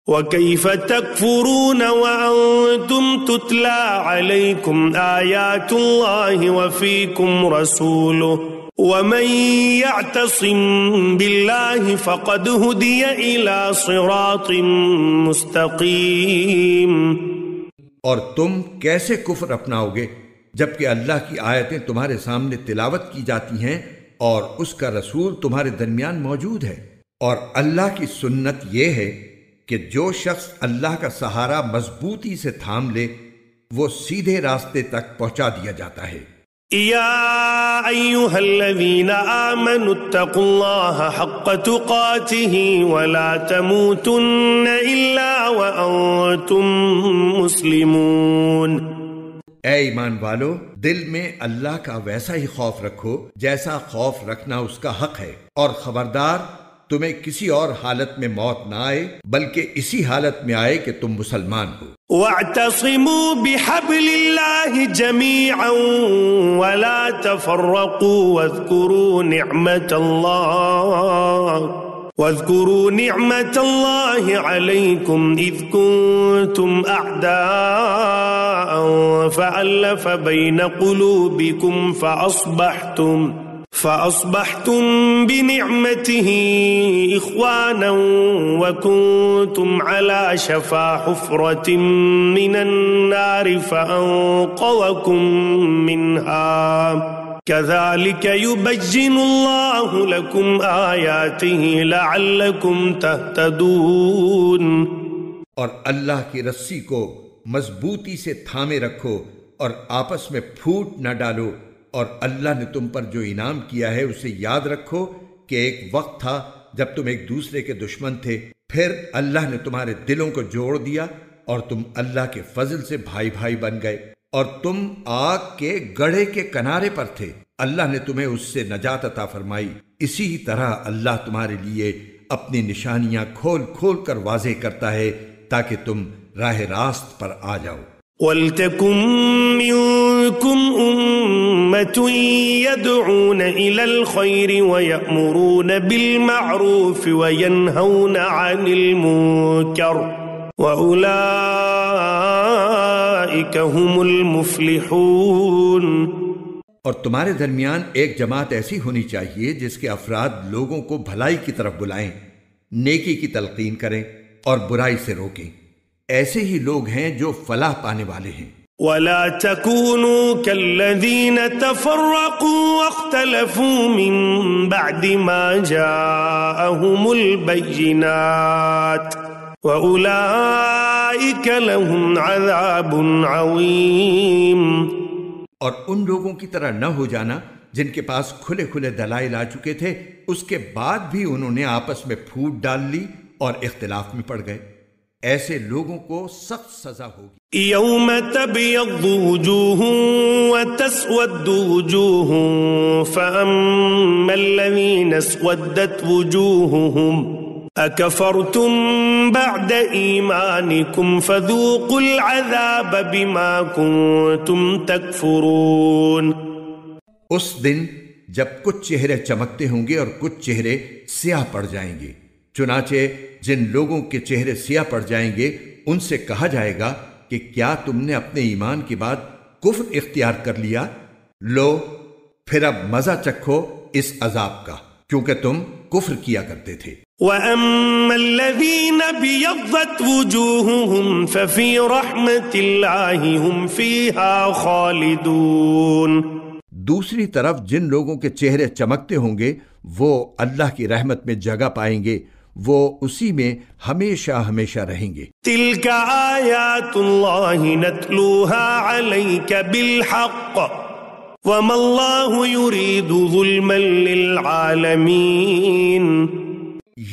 وَكَيْفَ تَكْفُرُونَ وَأَنْتُمْ تُتْلَى عَلَيْكُمْ آيَاتُ اللَّهِ وَفِيكُمْ رَسُولُهُ وَمَنْ يَعْتَصِمْ بِاللَّهِ فَقَدْ هُدِيَ إِلَى صِرَاطٍ مُسْتَقِيمٍ۔ اور تم کیسے کفر اپناؤ گے جبکہ اللہ کی آیتیں تمہارے سامنے تلاوت کی جاتی ہیں اور اس کا رسول تمہارے درمیان موجود ہے، اور اللہ کی سنت یہ ہے کہ جو شخص اللہ کا سہارا مضبوطی سے تھام لے وہ سیدھے راستے تک پہنچا دیا جاتا ہے۔ یا ایھا الذین آمنوا اتقوا اللہ حق تقاتہ ولا تموتن الا وانتم مسلمون۔ اے ایمان والو، دل میں اللہ کا ویسا ہی خوف رکھو جیسا خوف رکھنا اس کا حق ہے، اور خبردار تمہیں کسی اور حالت میں موت نہ آئے بلکہ اسی حالت میں آئے کہ تم مسلمان ہو۔ وَاعْتَصِمُوا بِحَبْلِ اللَّهِ جَمِيعًا وَلَا تَفَرَّقُوا وَاذْكُرُوا نِعْمَةَ اللَّهِ عَلَيْكُمْ إِذْ كُنْتُمْ أَعْدَاءً فَأَلَّفَ بَيْنَ قُلُوبِكُمْ فأصبحتم بنعمته إخوانا وكنتم على شفا حفرة من النار فأنقذكم منها كذلك يبين الله لكم آياته لعلكم تهتدون۔ اور اللہ کی رسی کو مضبوطی سے تھامے رکھو اور آپس میں پھوٹ نہ ڈالو، اور اللہ نے تم پر جو انعام کیا ہے اسے یاد رکھو کہ ایک وقت تھا جب تم ایک دوسرے کے دشمن تھے، پھر اللہ نے تمہارے دلوں کو جوڑ دیا اور تم اللہ کے فضل سے بھائی بھائی بن گئے، اور تم آگ کے گڑھے کے کنارے پر تھے، اللہ نے تمہیں اس سے نجات عطا فرمائی۔ اسی طرح اللہ تمہارے لیے اپنی نشانیاں کھول کھول کر واضح کرتا ہے تاکہ تم راہ راست پر آ جاؤ۔ وَلْتَكُن مِّنكُمْ أُمَّةٌ يَدْعُونَ إِلَى الْخَيْرِ وَيَأْمُرُونَ بِالْمَعْرُوفِ وَيَنْهَوْنَ عَنِ الْمُنكَرِ وَأُولَئِكَ هُمُ الْمُفْلِحُونَ۔ اور تمہارے درمیان ایک جماعت ایسی ہونی چاہیے جس کے افراد لوگوں کو بھلائی کی طرف بلائیں، نیکی کی تلقین کریں اور برائی سے روکیں، ایسے ہی لوگ ہیں جو فلاح پانے والے ہیں۔ وَلَا تَكُونُوا كَالَّذِينَ تَفَرَّقُوا وَاخْتَلَفُوا مِن بَعْدِ مَا جَاءَهُمُ الْبَيِّنَاتُ وَأُولَئِكَ لَهُمْ عَذَابٌ عَظِيمٌ۔ اور ان لوگوں کی طرح نہ ہو جانا جن کے پاس کھلے کھلے دلائل آ چکے تھے، اس کے بعد بھی انہوں نے آپس میں پھوٹ ڈال لی اور اختلاف میں پڑ گئے، ایسے لوگوں کو سخت سزا ہوگی۔ یوم تبیض وجوہ وتسود وجوہ فأما الذین اسودت وجوہہم اکفرتم بعد ایمانکم فذوقوا العذاب بما کنتم تکفرون۔ اس دن جب کچھ چہرے چمکتے ہوں گے اور کچھ چہرے سیاہ پڑ جائیں گے، چنانچہ جن لوگوں کے چہرے سیاہ پڑ جائیں گے ان سے کہا جائے گا کہ کیا تم نے اپنے ایمان کے بعد کفر اختیار کر لیا؟ لو پھر اب مزہ چکھو اس عذاب کا، کیونکہ تم کفر کیا کرتے تھے۔ وَأَمَّا الَّذِينَ بِيَضَّتْ وُجُوهُهُمْ فَفِي رَحْمَةِ اللَّهِ هُمْ فِيهَا خَالِدُونَ۔ دوسری طرف جن لوگوں کے چہرے چمکتے ہوں گے وہ اللہ کی رحمت میں جگہ پائیں گے، وہ اسی میں ہمیشہ ہمیشہ رہیں گے۔ تِلْكَ آیاتُ اللَّهِ نَتْلُوهَا عَلَيْكَ بِالْحَقِّ وَمَا اللَّهُ يُرِيدُ ظُلْمًا لِلْعَالَمِينَ۔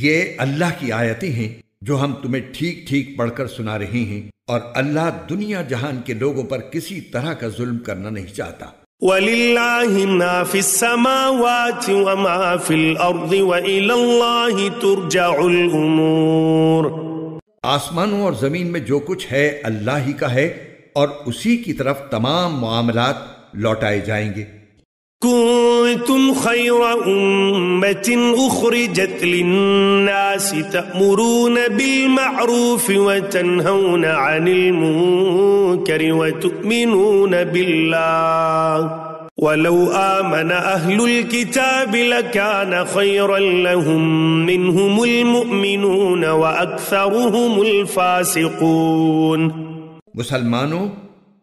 یہ اللہ کی آیتیں ہیں جو ہم تمہیں ٹھیک ٹھیک پڑھ کر سنا رہے ہیں، اور اللہ دنیا جہان کے لوگوں پر کسی طرح کا ظلم کرنا نہیں چاہتا۔ وَلِلَّهِ مَا فِي السَّمَاوَاتِ وَمَا فِي الْأَرْضِ وَإِلَى اللَّهِ تُرْجَعُ الْأُمُورُ۔ آسمانوں اور زمین میں جو کچھ ہے اللہ ہی کا ہے، اور اسی کی طرف تمام معاملات لوٹائے جائیں گے۔ كنتم خير أمة أخرجت للناس تأمرون بالمعروف وتنهون عن المنكر وتؤمنون بالله ولو آمن أهل الكتاب لكان خيرا لهم منهم المؤمنون وأكثرهم الفاسقون۔ مسلمانوں،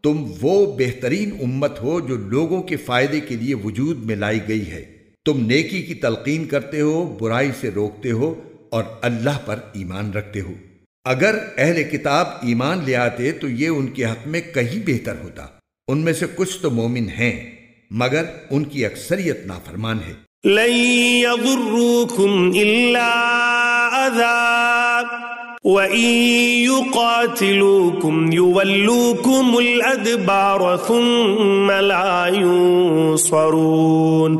تم وہ بہترین امت ہو جو لوگوں کے فائدے کے لیے وجود میں لائی گئی ہے۔ تم نیکی کی تلقین کرتے ہو، برائی سے روکتے ہو اور اللہ پر ایمان رکھتے ہو۔ اگر اہل کتاب ایمان لے آتے تو یہ ان کے حق میں کہیں بہتر ہوتا۔ ان میں سے کچھ تو مومن ہیں مگر ان کی اکثریت نافرمان ہے۔ لن يضروكم إلا أذى وإن يقاتلوكم يولوكم الأدبار ثم لا ينصرون۔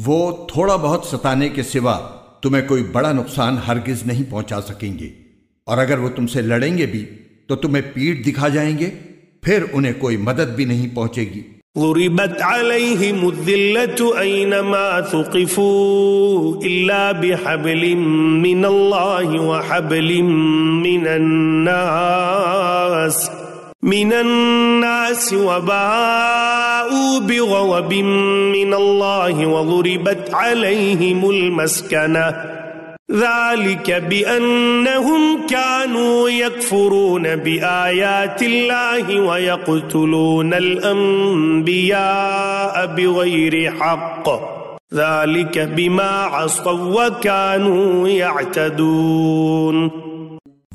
وہ تھوڑا بہت ستانے کے سوا تمہیں کوئی بڑا نقصان ہرگز نہیں پہنچا سکیں گے، اور اگر وہ تم سے لڑیں گے بھی تو تمہیں پیٹھ دکھا جائیں گے، پھر انہیں کوئی مدد بھی نہیں پہنچے گی۔ ضربت عليهم الذلة أينما ثقفوا إلا بحبل من الله وحبل من الناس وباءوا بغضب من الله وضربت عليهم المسكنة ذلك بأنهم كانوا يكفرون بآيات الله ويقتلون الأنبياء بغير حق ذلك بما عصوا وكانوا يعتدون۔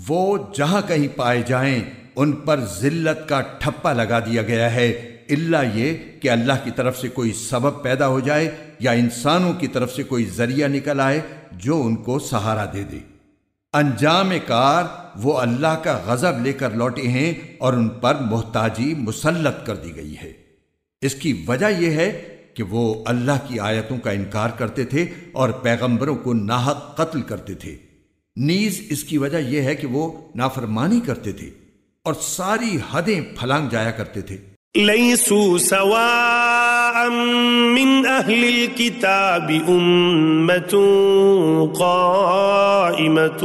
وہ جہاں کہیں پائے جائیں ان پر ذلت کا ٹھپا لگا دیا گیا ہے، الا یہ کہ اللہ کی طرف سے کوئی سبب پیدا ہو جائے یا انسانوں کی طرف سے کوئی ذریعہ نکل آئے جو ان کو سہارا دے دے۔ انجام کار وہ اللہ کا غضب لے کر لوٹے ہیں اور ان پر محتاجی مسلط کر دی گئی ہے۔ اس کی وجہ یہ ہے کہ وہ اللہ کی آیتوں کا انکار کرتے تھے اور پیغمبروں کو ناحق قتل کرتے تھے۔ نیز اس کی وجہ یہ ہے کہ وہ نافرمانی کرتے تھے اور ساری حدیں پھلانگ جایا کرتے تھے۔ ليسوا سواء من أهل الكتاب أمة قائمة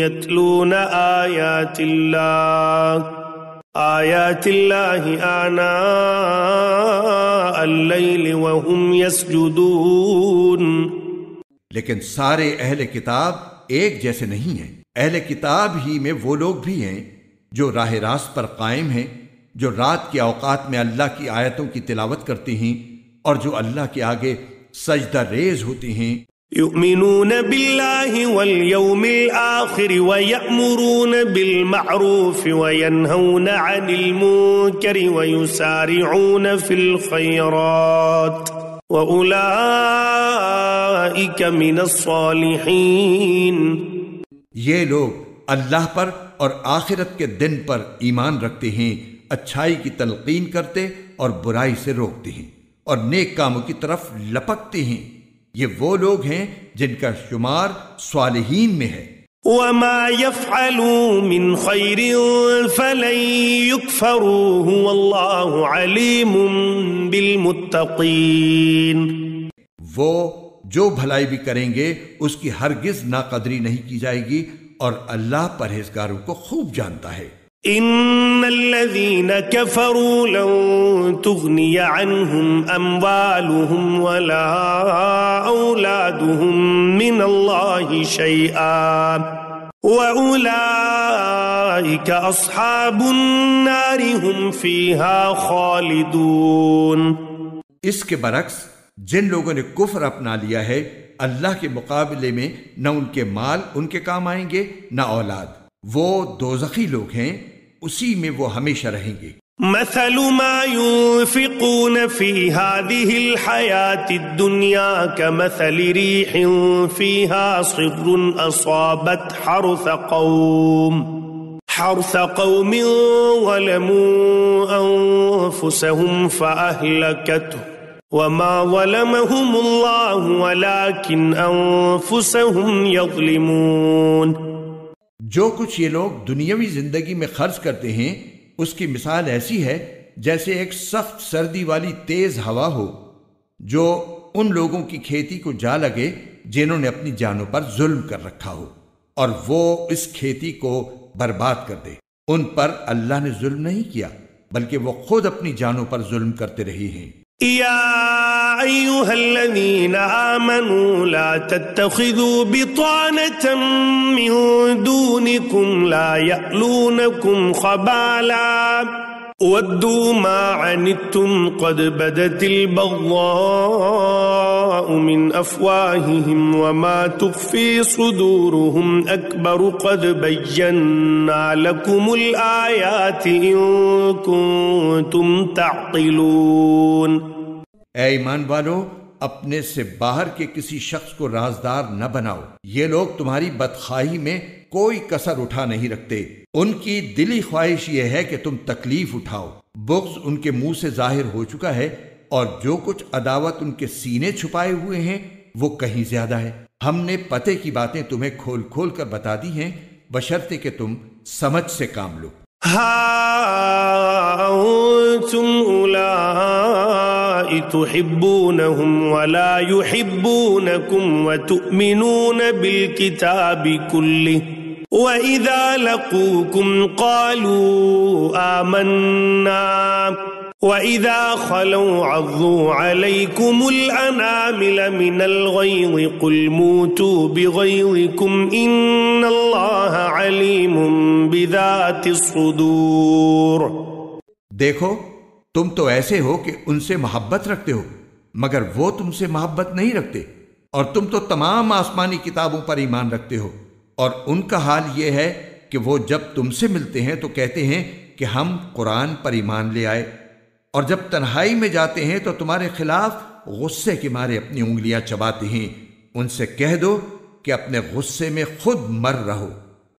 يتلون آيات الله آناء الليل وهم يسجدون۔ لیکن سارے اہل کتاب ایک جیسے نہیں ہیں۔ اہل کتاب ہی میں وہ لوگ بھی ہیں جو راہ راست پر قائم ہیں، جو رات کے اوقات میں اللہ کی آیتوں کی تلاوت کرتے ہیں اور جو اللہ کے آگے سجدہ ریز ہوتے ہیں۔ یؤمنون باللہ والیوم الآخر ویأمرون بالمعروف وینہون عن المنکر ویسارعون فی الخیرات وأولئک من الصالحین۔ یہ لوگ اللہ پر اور آخرت کے دن پر ایمان رکھتے ہیں، اچھائی کی تلقین کرتے اور برائی سے روکتے ہیں اور نیک کاموں کی طرف لپکتے ہیں۔ یہ وہ لوگ ہیں جن کا شمار صالحین میں ہے۔ وما يفعلوا من خير فلن يكفروه والله عليم بالمتقين۔ وہ جو بھلائی بھی کریں گے اس کی ہرگز ناقدری نہیں کی جائے گی اور اللہ پرہیزگاروں کو خوب جانتا ہے۔ ان الذين كفروا لن تغني عنهم اموالهم ولا اولادهم من الله شيئا واولئك اصحاب النار هم فيها خالدون۔ اس کے برعکس جن لوگوں نے کفر اپنا لیا ہے اللہ کے مقابلے میں نہ ان کے مال ان کے کام آئیں گے نہ اولاد، وہ دوزخی لوگ ہیں، اسی میں وہ ہمیشہ رہیں گے۔ مثل ما ينفقون في هذه الحياة الدنيا كمثل ريح فيها صر أصابت حرث قوم ظلموا أنفسهم فأهلكته وما ظلمهم الله ولكن أنفسهم يظلمون۔ جو کچھ یہ لوگ دنیاوی زندگی میں خرچ کرتے ہیں اس کی مثال ایسی ہے جیسے ایک سخت سردی والی تیز ہوا ہو جو ان لوگوں کی کھیتی کو جا لگے جنہوں نے اپنی جانوں پر ظلم کر رکھا ہو، اور وہ اس کھیتی کو برباد کر دے۔ ان پر اللہ نے ظلم نہیں کیا، بلکہ وہ خود اپنی جانوں پر ظلم کرتے رہے ہیں۔ يا أيها الذين آمنوا لا تتخذوا بطانة من دونكم لا يألونكم خبالا ودوا ما عنتم قد بدت البغضاء من أفواههم وما تخفي صدورهم أكبر قد بينا لكم الآيات إن كنتم تعقلون۔ اے ایمان والو، اپنے سے باہر کے کسی شخص کو رازدار نہ بناؤ۔ یہ لوگ تمہاری بدخواہی میں کوئی کسر اٹھا نہیں رکھتے۔ ان کی دلی خواہش یہ ہے کہ تم تکلیف اٹھاؤ۔ بغض ان کے منہ سے ظاہر ہو چکا ہے، اور جو کچھ عداوت ان کے سینے چھپائے ہوئے ہیں وہ کہیں زیادہ ہے۔ ہم نے پتے کی باتیں تمہیں کھول کھول کر بتا دی ہیں، بشرطے کہ تم سمجھ سے کام لو۔ ها أنتم أولئك تحبونهم ولا يحبونكم وتؤمنون بالكتاب كله وإذا لقوكم قالوا آمنا وإذا خلوا عضوا عليكم الأنامل من الغيظ قل موتوا بغيظكم إن الله عليم بذات الصدور۔ دیکھو، تم تو ایسے ہو کہ ان سے محبت رکھتے ہو، مگر وہ تم سے محبت نہیں رکھتے، اور تم تو تمام آسمانی کتابوں پر ایمان رکھتے ہو، اور ان کا حال یہ ہے کہ وہ جب تم سے ملتے ہیں تو کہتے ہیں کہ ہم قرآن پر ایمان لے آئے، اور جب تنہائی میں جاتے ہیں تو تمہارے خلاف غصے کے مارے اپنی انگلیاں چباتے ہیں۔ ان سے کہہ دو کہ اپنے غصے میں خود مر رہو،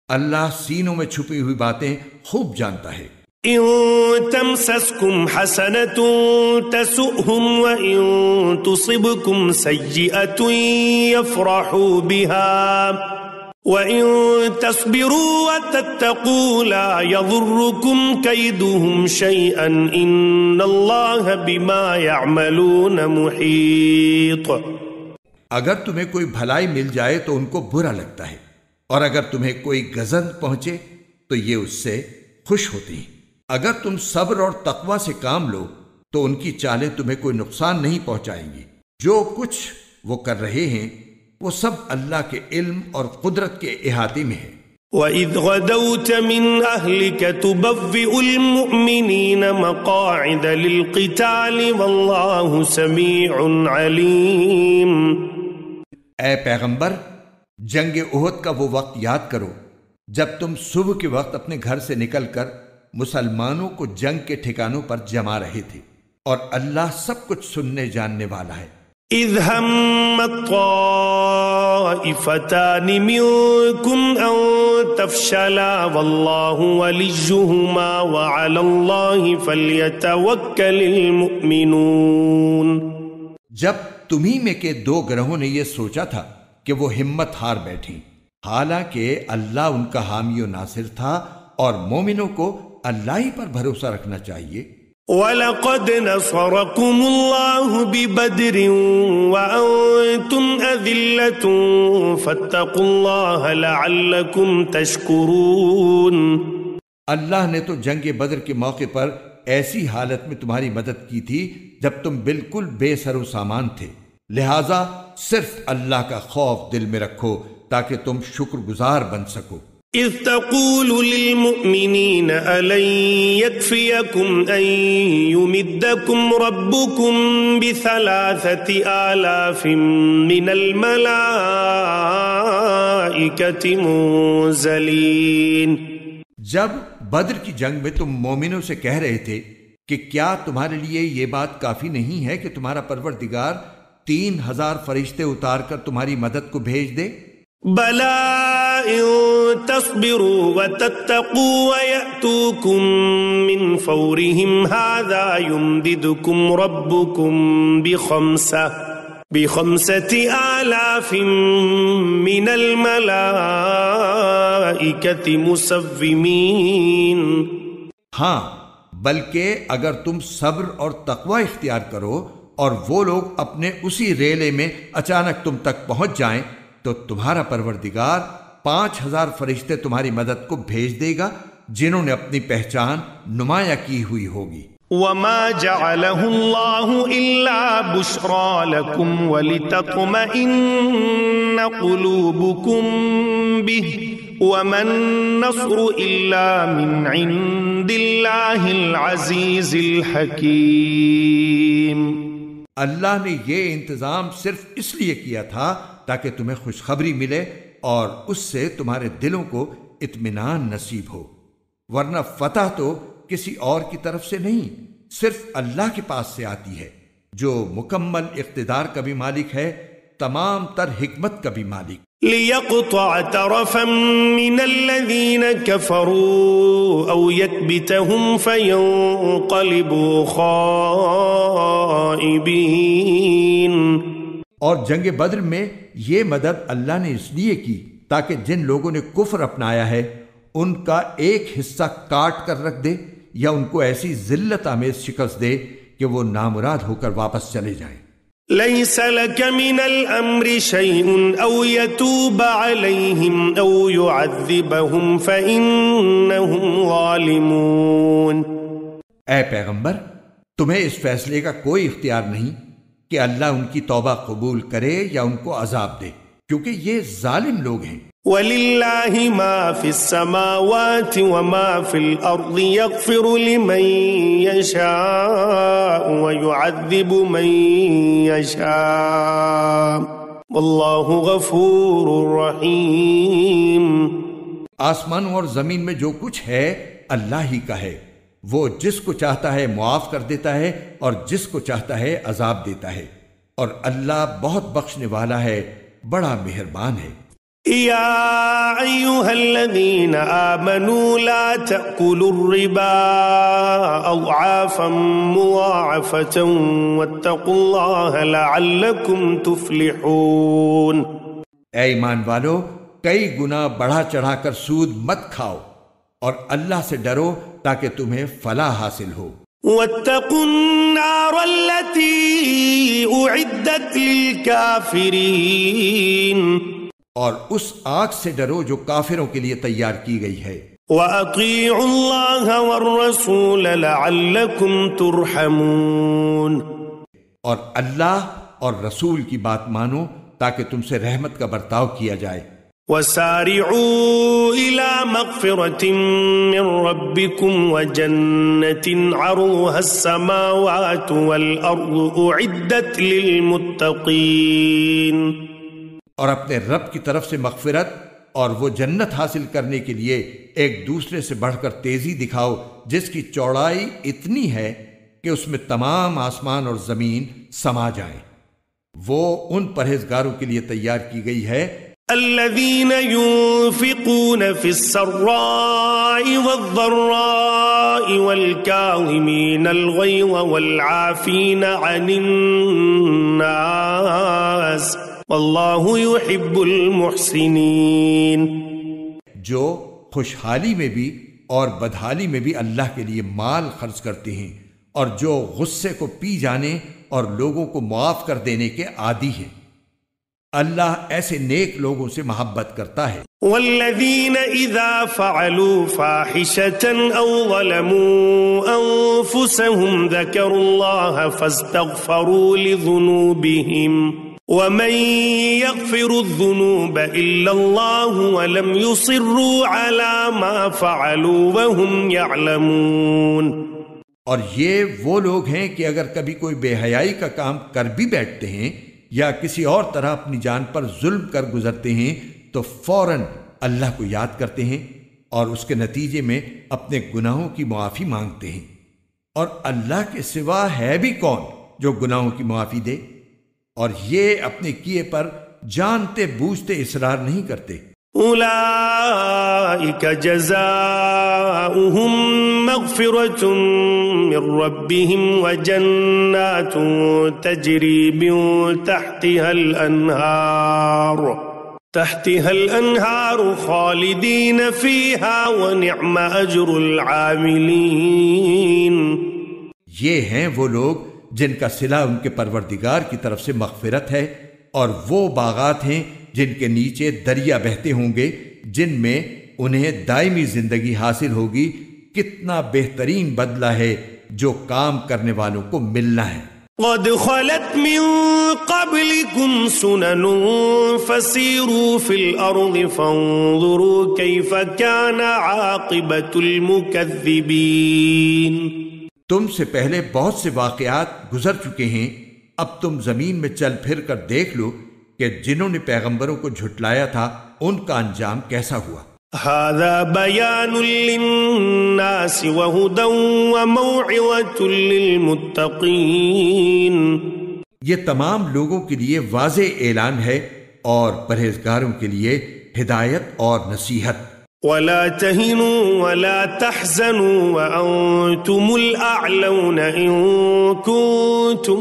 اللہ سینوں میں چھپی ہوئی باتیں خوب جانتا ہے۔ إن تمسسكم حسنة تسؤهم وإن تصبكم سيئة يفرحوا بها وإن تصبروا وتتقوا لا يضركم كيدهم شيئا إن الله بما يعملون محيط۔ اگر تمہیں کوئی بھلائی مل جائے تو ان کو برا لگتا ہے، اور اگر تمہیں کوئی غضب پہنچے تو یہ اس سے خوش ہوتی ہیں۔ اگر تم صبر اور تقوی سے کام لو تو ان کی چالیں تمہیں کوئی نقصان نہیں پہنچائیں گی۔ جو کچھ وہ کر رہے ہیں وہ سب اللہ کے علم اور قدرت کے احاطے میں ہے۔ وَإِذْ غَدَوْتَ مِنْ أَهْلِكَ تُبَوِّئُ الْمُؤْمِنِينَ مَقَاعِدَ لِلْقِتَالِ وَاللَّهُ سَمِيعٌ عَلِيمٌ۔ اے پیغمبر، جنگ احد کا وہ وقت یاد کرو جب تم صبح کے وقت اپنے گھر سے نکل کر مسلمانوں کو جنگ کے ٹھکانوں پر جما رہے تھے، اور اللہ سب کچھ سننے جاننے والا ہے۔ إِذْ هَمَّ الطَّائِفَتَانِ مِنْكُمْ أَنْ تَفْشَلَا وَاللَّهُ وَلِيُّهُمَا وَعَلَى اللَّهِ فَلْيَتَوَكَّلِ الْمُؤْمِنُونَ۔ جب تمہیں میں کے دو گروہوں نے یہ سوچا تھا کہ وہ ہمت ہار بیٹھی، حالانکہ اللہ ان کا حامی و ناصر تھا، اور مومنوں کو اللہ ہی پر بھروسہ رکھنا چاہیے۔ وَلَقَدْ نَصَرَكُمُ اللَّهُ بِبَدْرٍ وَأَنْتُمْ أَذِلَّةٌ فَاتَّقُوا اللَّهَ لَعَلَّكُمْ تَشْكُرُونَ۔ اللہ نے تو جنگ بدر کے موقع پر ایسی حالت میں تمہاری مدد کی تھی جب تم بالکل بے سر و سامان تھے، لہٰذا صرف اللہ کا خوف دل میں رکھو تاکہ تم شکر گزار بن سکو۔ إِذْ تَقُولُ لِلْمُؤْمِنِينَ أَلَنْ يَكْفِيَكُمْ أَنْ يُمِدَّكُمْ رَبُّكُمْ ب3,000 مِّنَ الْمَلَائِكَةِ مُنزَلِينَ۔ جب بدر کی جنگ میں تم مومنوں سے کہہ رہے تھے کہ کیا تمہارے لیے یہ بات کافی نہیں ہے کہ تمہارا پروردگار 3,000 فرشتے اتار کر تمہاری مدد کو بھیج دے؟ بَلَىٰ إِن تَصْبِرُوا وَتَتَّقُوا وَيَأْتُوكُم مِّن فَوْرِهِمْ هَٰذَا يُمْدِدْكُمْ رَبُّكُم ب5,000 مِّنَ الْمَلَائِكَةِ مُسَوِّمِينَ۔ ہاں، بلکہ اگر تم صبر اور تقوی اختیار کرو اور وہ لوگ اپنے اسی ریلے میں اچانک تم تک پہنچ جائیں تو تمہارا پروردگار 5000 فرشتے تمہاری مدد کو بھیج دے گا جنہوں نے اپنی پہچان نمایاں کی ہوئی ہوگی۔ وما جعله الله إلا بشرى لكم ولتطمئن قلوبكم به وما النصر إلا من عند الله العزيز الحكيم۔ اللہ نے یہ انتظام صرف اس لیے کیا تھا تاکہ تمہیں خوشخبری ملے اور اس سے تمہارے دلوں کو اطمینان نصیب ہو، ورنہ فتح تو کسی اور کی طرف سے نہیں، صرف اللہ کے پاس سے آتی ہے جو مکمل اقتدار کا بھی مالک ہے، تمام تر حکمت کا بھی مالک۔ ليقطع طرفا من الذين كفروا أو يكبتهم فينقلبوا خائبين۔ اور جنگ بدر میں یہ مدد اللہ نے اس لیے کی تاکہ جن لوگوں نے کفر اپنایا ہے ان کا ایک حصہ کاٹ کر رکھ دے یا ان کو ایسی ذلت آمیز شکست دے کہ وہ نامراد ہو کر واپس چلے جائیں۔ ليس لك من الأمر شيء أو يتوب عليهم أو يعذبهم فإنهم ظالمون۔ اے پیغمبر، تمہیں اس فیصلے کا کوئی اختیار نہیں کہ اللہ ان کی توبہ قبول کرے یا ان کو عذاب دے، کیونکہ یہ ظالم لوگ ہیں۔ وَلِلَّهِ مَا فِي السَّمَاوَاتِ وَمَا فِي الْأَرْضِ يَغْفِرُ لِمَن يَشَاءُ وَيُعَذِّبُ مَن يَشَاءُ وَاللَّهُ غَفُورٌ رَحِيمٌ۔ آسمانوں اور زمین میں جو کچھ ہے اللہ ہی کا ہے، وہ جس کو چاہتا ہے معاف کر دیتا ہے اور جس کو چاہتا ہے عذاب دیتا ہے، اور اللہ بہت بخشنے والا ہے، بڑا مہربان ہے۔ يا أيها الذين آمنوا لا تأكلوا الربا أضعافا مضاعفة واتقوا الله لعلكم تفلحون۔ اے ایمان والو، کئی گنا بڑھا چڑھا کر سود مت کھاؤ اور اللہ سے ڈرو تاکہ تمہیں فلاح حاصل ہو۔ واتقوا النار التي أعدت للكافرين، اور اس آگ سے ڈرو جو کافروں کے لیے تیار کی گئی ہے۔ وَأَطِيعُوا اللَّهَ وَالرَّسُولَ لَعَلَّكُمْ تُرْحَمُونَ، اور اللہ اور رسول کی بات مانو تاکہ تم سے رحمت کا برتاؤ کیا جائے۔ وَسَارِعُوا إِلَى مَغْفِرَةٍ مِّن رَّبِّكُمْ وَجَنَّةٍ عَرْضُهَا السَّمَاوَاتُ وَالْأَرْضُ أُعِدَّتْ لِلْمُتَّقِينَ، اور اپنے رب کی طرف سے مغفرت اور وہ جنت حاصل کرنے کے لیے ایک دوسرے سے بڑھ کر تیزی دکھاؤ جس کی چوڑائی اتنی ہے کہ اس میں تمام آسمان اور زمین سما جائیں، وہ ان پرہیزگاروں کے لیے تیار کی گئی ہے۔ الذين ينفقون في السراء والضراء والكاظمين الغيظ والعافين عن الناس واللہ يحب المحسنین۔ جو خوشحالی میں بھی اور بدحالی میں بھی اللہ کے لیے مال خرچ کرتے ہیں، اور جو غصے کو پی جانے اور لوگوں کو معاف کر دینے کے عادی ہیں، اللہ ایسے نیک لوگوں سے محبت کرتا ہے۔ والذین اذا فعلوا فاحشة او ظلموا انفسهم ذکروا اللہ فاستغفروا لذنوبهم ومن يغفر الذنوب الا اللہ ولم يصروا على ما فعلوا وهم يعلمون۔ اور یہ وہ لوگ ہیں کہ اگر کبھی کوئی بے حیائی کا کام کر بھی بیٹھتے ہیں یا کسی اور طرح اپنی جان پر ظلم کر گزرتے ہیں تو فوراً اللہ کو یاد کرتے ہیں اور اس کے نتیجے میں اپنے گناہوں کی معافی مانگتے ہیں، اور اللہ کے سوا ہے بھی کون جو گناہوں کی معافی دے، اور یہ اپنے کیے پر جانتے بوجھتے اصرار نہیں کرتے۔ اولئک جزاؤہم مغفرۃ من ربهم وجنات تجری من تحتها الانہار خالدین فیہا ونعم اجر العاملین۔ یہ ہیں وہ لوگ جن کا صلہ ان کے پروردگار کی طرف سے مغفرت ہے، اور وہ باغات ہیں جن کے نیچے دریا بہتے ہوں گے، جن میں انہیں دائمی زندگی حاصل ہوگی۔ کتنا بہترین بدلہ ہے جو کام کرنے والوں کو ملنا ہے۔ قد خلت من قبلكم سنن فسيروا في الأرض فانظروا كيف كان عاقبة المكذبين۔ تم سے پہلے بہت سے واقعات گزر چکے ہیں، اب تم زمین میں چل پھر کر دیکھ لو کہ جنہوں نے پیغمبروں کو جھٹلایا تھا ان کا انجام کیسا ہوا۔ هذا بيان للناس وهدى وموعظة للمتقين۔ یہ تمام لوگوں کے لیے واضح اعلان ہے اور پرہیزگاروں کے لیے ہدایت اور نصیحت۔ ولا تهنوا ولا تحزنوا وأنتم الأعلون إن كنتم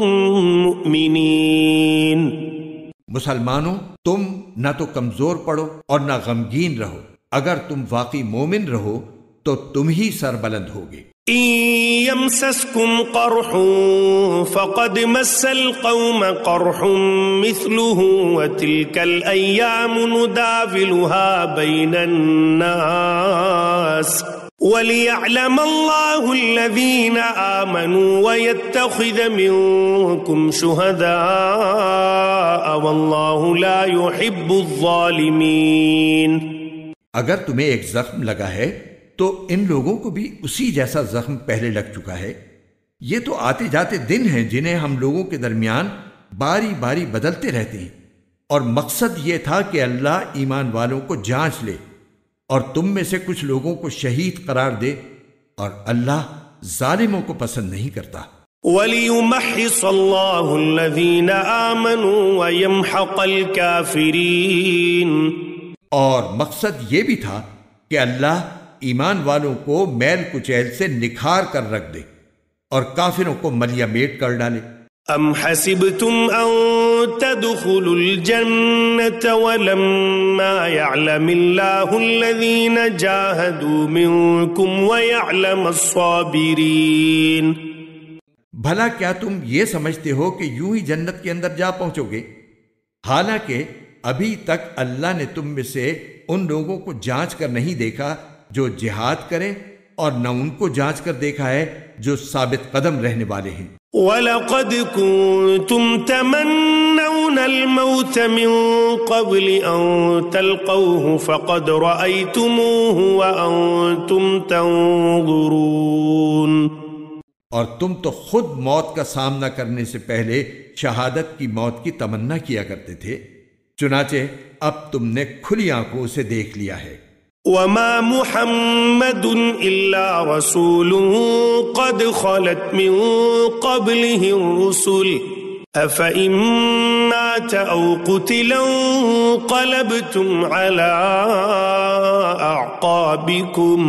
مؤمنين۔ مسلمانوں، تم نہ تو کمزور پڑو اور نہ غمگین رہو، اگر تم واقعی مومن رہو تو تم ہی سربلند ہوگے۔ إن يمسسكم قرح فقد مس القوم قرح مثله وتلك الأيام نداولها بين الناس وليعلم الله الذين آمنوا ويتخذ منكم شهداء والله لا يحب الظالمين۔ اگر تمہیں ایک زخم لگا ہے تو ان لوگوں کو بھی اسی جیسا زخم پہلے لگ چکا ہے۔ یہ تو آتے جاتے دن ہیں جنہیں ہم لوگوں کے درمیان باری باری بدلتے رہتے ہیں، اور مقصد یہ تھا کہ اللہ ایمان والوں کو جانچ لے اور تم میں سے کچھ لوگوں کو شہید قرار دے، اور اللہ ظالموں کو پسند نہیں کرتا۔ وَلِيُمَحِّصَ اللَّهُ الَّذِينَ آمَنُوا وَيَمْحَقَ الْكَافِرِينَ۔ اور مقصد یہ بھی تھا کہ اللہ ایمان والوں کو میل کچیل سے نکھار کر رکھ دے اور کافروں کو ملیا میٹ کر ڈالے۔ ام حسبتم ان تدخلوا الجنة ولما يعلم الله الذين جاهدوا منكم ويعلم الصابرين۔ بھلا کیا تم یہ سمجھتے ہو کہ یوں ہی جنت کے اندر جا پہنچو گے، حالانکہ ابھی تک اللہ نے تم میں سے ان لوگوں کو جانچ کر نہیں دیکھا جو جہاد کریں، اور نہ ان کو جانچ کر دیکھا ہے جو ثابت قدم رہنے والے ہیں۔ وَلَقَدْ كُنْتُمْ تَمَنَّوْنَ الْمَوْتَ مِنْ قَبْلِ أَنْ تَلْقَوْهُ فَقَدْ رَأَيْتُمُوهُ وَأَنْتُمْ تَنْظُرُونَ۔ اور تم تو خود موت کا سامنا کرنے سے پہلے شہادت کی موت کی تمنا کیا کرتے تھے، چنانچہ اب تم نے کھلی آنکھوں سے دیکھ لیا ہے۔ وَمَا مُحَمَّدٌ إِلَّا رَسُولٌ قَدْ خَلَتْ مِن قَبْلِهِ الرُّسُلُ أَفَإِن مَّاتَ أَوْ قُتِلَ انقَلَبْتُمْ عَلَىٰ أَعْقَابِكُمْ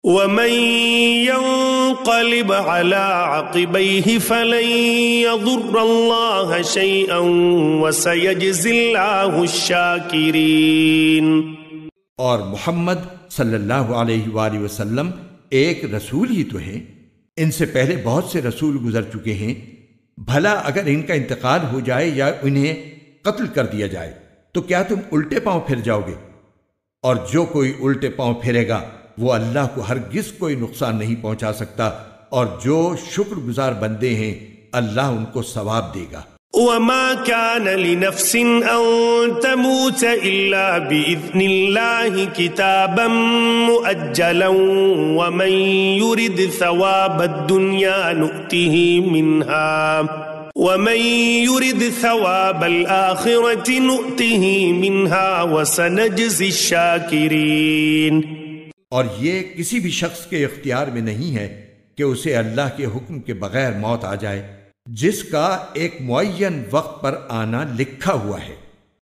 وَمَن يَنقَلِبْ عَلَىٰ عَقِبَيْهِ فَلَن يَضُرَّ اللَّهَ شَيْئًا وَسَيَجْزِي اللَّهُ الشَّاكِرِينَ۔ اور محمد صلی اللہ علیہ وآلہ وسلم ایک رسول ہی تو ہیں، ان سے پہلے بہت سے رسول گزر چکے ہیں، بھلا اگر ان کا انتقال ہو جائے یا انہیں قتل کر دیا جائے تو کیا تم الٹے پاؤں پھر جاؤ گے؟ اور جو کوئی الٹے پاؤں پھرے گا وہ اللہ کو ہرگز کوئی نقصان نہیں پہنچا سکتا، اور جو شکر گزار بندے ہیں اللہ ان کو ثواب دے گا۔ وَمَا كَانَ لِنَفْسٍ أَن تَمُوتَ إِلَّا بِإِذْنِ اللَّهِ كِتَابًا مُؤَجَّلًا وَمَن يُرِدْ ثَوَابَ الدُّنْيَا نُؤْتِهِ مِنْهَا وَمَن يُرِدْ ثَوَابَ الْآخِرَةِ نُؤْتِهِ مِنْهَا وَسَنَجْزِي الشَّاكِرِينَ۔ اور یہ کسی بھی شخص کے اختیار میں نہیں ہے کہ اسے اللہ کے حکم کے بغیر موت آ جائے، جس کا ایک معین وقت پر آنا لکھا ہوا ہے،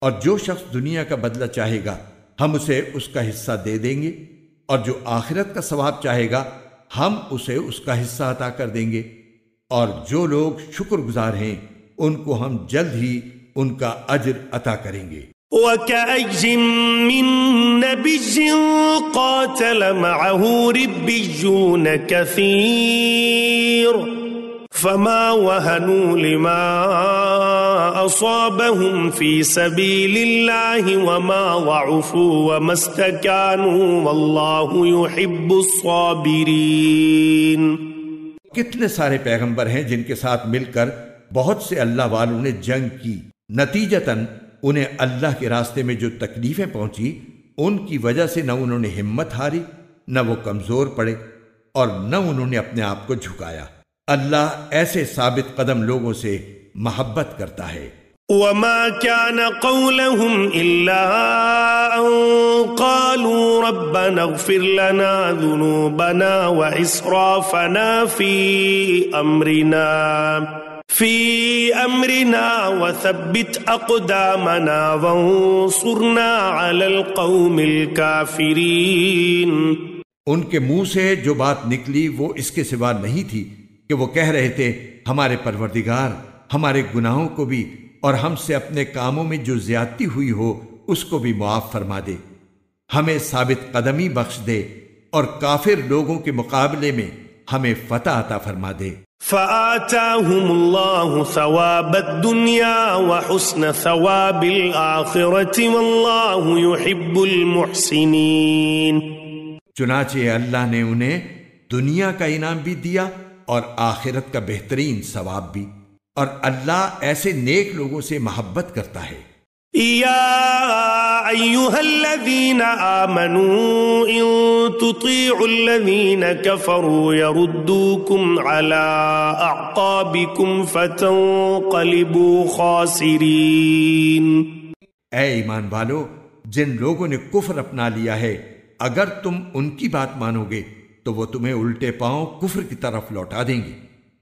اور جو شخص دنیا کا بدلہ چاہے گا ہم اسے اس کا حصہ دے دیں گے، اور جو آخرت کا ثواب چاہے گا ہم اسے اس کا حصہ عطا کر دیں گے، اور جو لوگ شکر گزار ہیں ان کو ہم جلد ہی ان کا اجر عطا کریں گے۔ وَكَأَيٍّ مِّن نَّبِيٍّ قَاتَلَ مَعَهُ رِبِّيُّونَ كَثِيرٌ فما وهنوا لما أصابهم في سبيل الله وما ضعفوا وما استكانوا والله يحب الصابرين۔ کتنے سارے پیغمبر ہیں جن کے ساتھ مل کر بہت سے اللہ والوں نے جنگ کی، نتیجتاً انہیں اللہ کے راستے میں جو تکلیفیں پہنچی ان کی وجہ سے نہ انہوں نے ہمت ہاری، نہ وہ کمزور پڑے اور نہ انہوں نے اپنے آپ کو جھکایا۔ اللہ ایسے ثابت قدم لوگوں سے محبت کرتا ہے۔ وما كان قولهم إلا أن قالوا ربنا اغفر لنا ذنوبنا وإسرافنا في أمرنا وثبت أقدامنا وانصرنا على القوم الكافرين۔ ان کے منہ سے جو بات نکلی وہ اس کے سوا نہیں تھی کہ وہ کہہ رہے تھے ہمارے پروردگار ہمارے گناہوں کو بھی اور ہم سے اپنے کاموں میں جو زیادتی ہوئی ہو اس کو بھی معاف فرما دے، ہمیں ثابت قدمی بخش دے اور کافر لوگوں کے مقابلے میں ہمیں فتح عطا فرما دے۔ فآتاهم الله ثواب الدنيا وحسن ثواب الآخرة والله يحب المحسنين۔ چنانچہ اللہ نے انہیں دنیا کا انعام بھی دیا اور آخرت کا بہترین ثواب بھی، اور اللہ ایسے نیک لوگوں سے محبت کرتا ہے۔ یا ایھا الذین آمنوا ان تطیعوا الذین کفروا یردوکم علی اعقابکم فتنقلبوا خاسرین۔ اے ایمان والو، جن لوگوں نے کفر اپنا لیا ہے اگر تم ان کی بات مانو گے تو وہ تمہیں الٹے پاؤں کفر کی طرف لوٹا دیں گے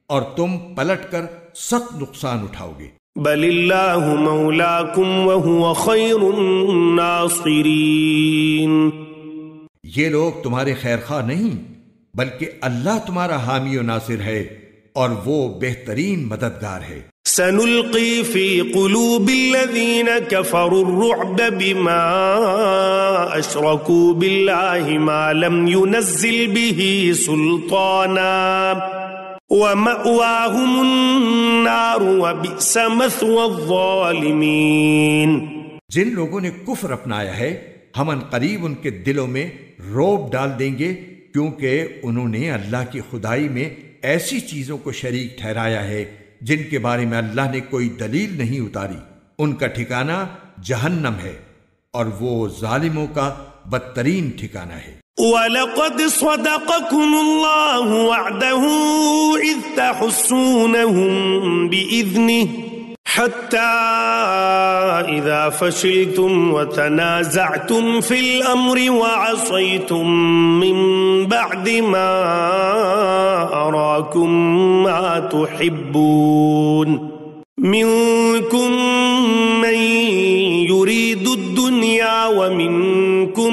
اور تم پلٹ کر سخت نقصان اٹھاؤ گے۔ بل اللہ مولاکم وہو خیر الناصرین۔ یہ لوگ تمہارے خیر خواہ نہیں بلکہ اللہ تمہارا حامی و ناصر ہے اور وہ بہترین مددگار ہے۔ سنلقی فی قلوب الذین کفروا الرعب بما اشرکوا باللہ ما لم ينزل به سلطانا وَمَأْوَاهُمُ النَّارُ وَبِئْسَ مَثْوَى الظَّالِمِينَ۔ جن لوگوں نے کفر اپنایا ہے ہم ان قریب ان کے دلوں میں رعب ڈال دیں گے، کیونکہ انہوں نے اللہ کی خدائی میں ایسی چیزوں کو شریک ٹھہرایا ہے جن کے بارے میں اللہ نے کوئی دلیل نہیں اتاری۔ ان کا ٹھکانہ جہنم ہے اور وہ ظالموں کا بدترین ٹھکانہ ہے۔ وَلَقَدْ صَدَقَكُمُ اللَّهُ وَعْدَهُ إِذْ تَحُسُّونَهُم بِإِذْنِهِ حَتَّى إِذَا فَشِلْتُمْ وَتَنَازَعْتُمْ فِي الْأَمْرِ وَعَصَيْتُمْ مِنْ بَعْدِ مَا أَرَاكُمْ مَا تُحِبُّونَ مِنْكُمْ مَنْ يُرِيدُ الدُّنْيَا وَمِنْكُمْ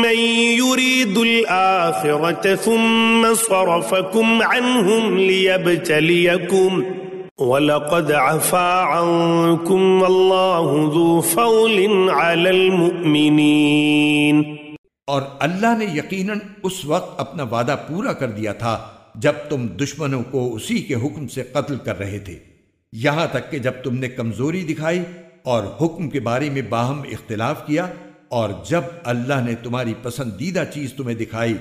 مَنْ يُرِيدُ الْآخِرَةَ ثُمَّ صَرَفَكُمْ عَنْهُمْ لِيَبْتَلِيَكُمْ وَلَقَدْ عَفَا عَنْكُمْ وَاللَّهُ ذُو فَضْلٍ عَلَى الْمُؤْمِنِينَ۔ اور اللہ نے یقیناً اس وقت اپنا وعدہ پورا کر دیا تھا جب تم دشمنوں کو اسی کے حکم سے قتل کر رہے تھے، یہاں تک کہ جب تم نے کمزوری دکھائی اور حکم کے بارے میں باہم اختلاف کیا، اور جب اللہ نے تمہاری پسندیدہ چیز تمہیں دکھائی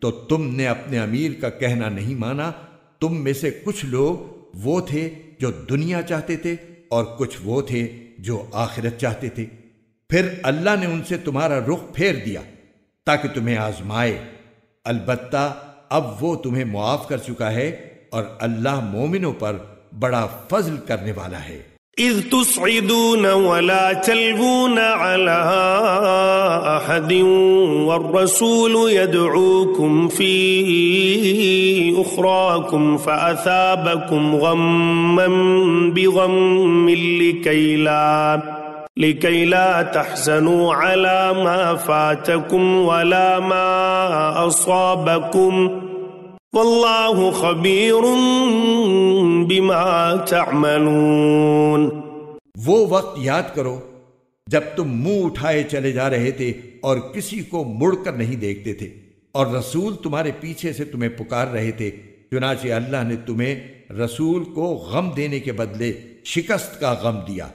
تو تم نے اپنے امیر کا کہنا نہیں مانا۔ تم میں سے کچھ لوگ وہ تھے جو دنیا چاہتے تھے اور کچھ وہ تھے جو آخرت چاہتے تھے، پھر اللہ نے ان سے تمہارا رخ پھیر دیا تاکہ تمہیں آزمائے۔ البتہ اب وہ تمہیں معاف کر چکا ہے اور اللہ مومنوں پر بڑا فضل کرنے والا ہے۔ اذ تصعدون ولا تلوون على احد والرسول يدعوكم في اخراكم فاثابكم غما بغم لكي لا تحزنوا على ما فاتكم ولا ما اصابكم واللہ خبیر بما تعملون۔ وہ وقت یاد کرو جب تم منہ اٹھائے چلے جا رہے تھے اور کسی کو مڑ کر نہیں دیکھتے تھے، اور رسول تمہارے پیچھے سے تمہیں پکار رہے تھے چنانچہ اللہ نے تمہیں رسول کو غم دینے کے بدلے شکست کا غم دیا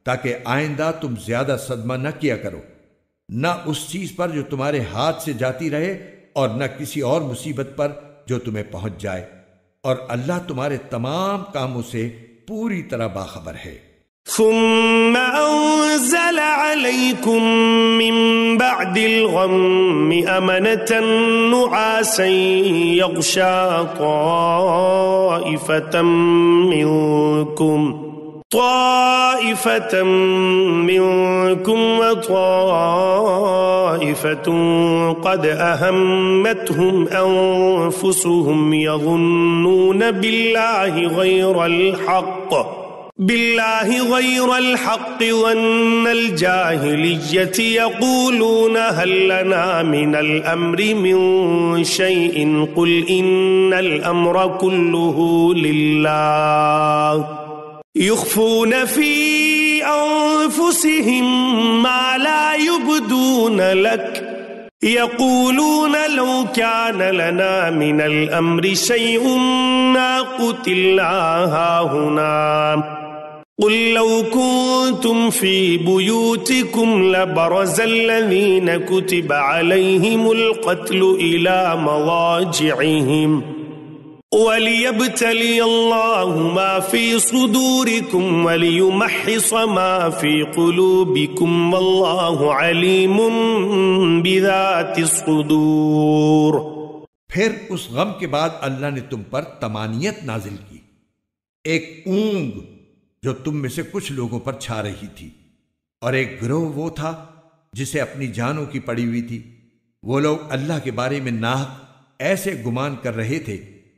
تاکہ آئندہ تم زیادہ صدمہ نہ کیا کرو، نہ اس چیز پر جو تمہارے ہاتھ سے جاتی رہے اور نہ کسی اور مصیبت پر جو تمہیں پہنچ جائے، اور اللہ تمہارے تمام کاموں سے پوری طرح باخبر ہے۔ ثم أنزل عليكم من بعد الغم أمنة نعاسا يغشى طائفة منكم وطائفة قد أهمتهم أنفسهم يظنون بالله غير الحق ظن الجاهلية يقولون هل لنا من الأمر من شيء قل إن الأمر كله لله يخفون في أنفسهم ما لا يبدون لك يقولون لو كان لنا من الأمر شيء ما قتلنا هاهنا قل لو كنتم في بيوتكم لبرز الذين كتب عليهم القتل إلى مضاجعهم وليبتلي الله ما في صدوركم وليمحص ما في قلوبكم والله عليم بذات الصدور۔ پھر اس غم کے بعد اللہ نے تم پر طمانینت نازل کی، ایک اونگ جو تم میں سے کچھ لوگوں پر چھا رہی تھی، اور ایک گروہ وہ تھا جسے اپنی جانوں کی پڑی ہوئی تھی۔ وہ لوگ اللہ کے بارے میں ناحق ایسے گمان کر رہے تھے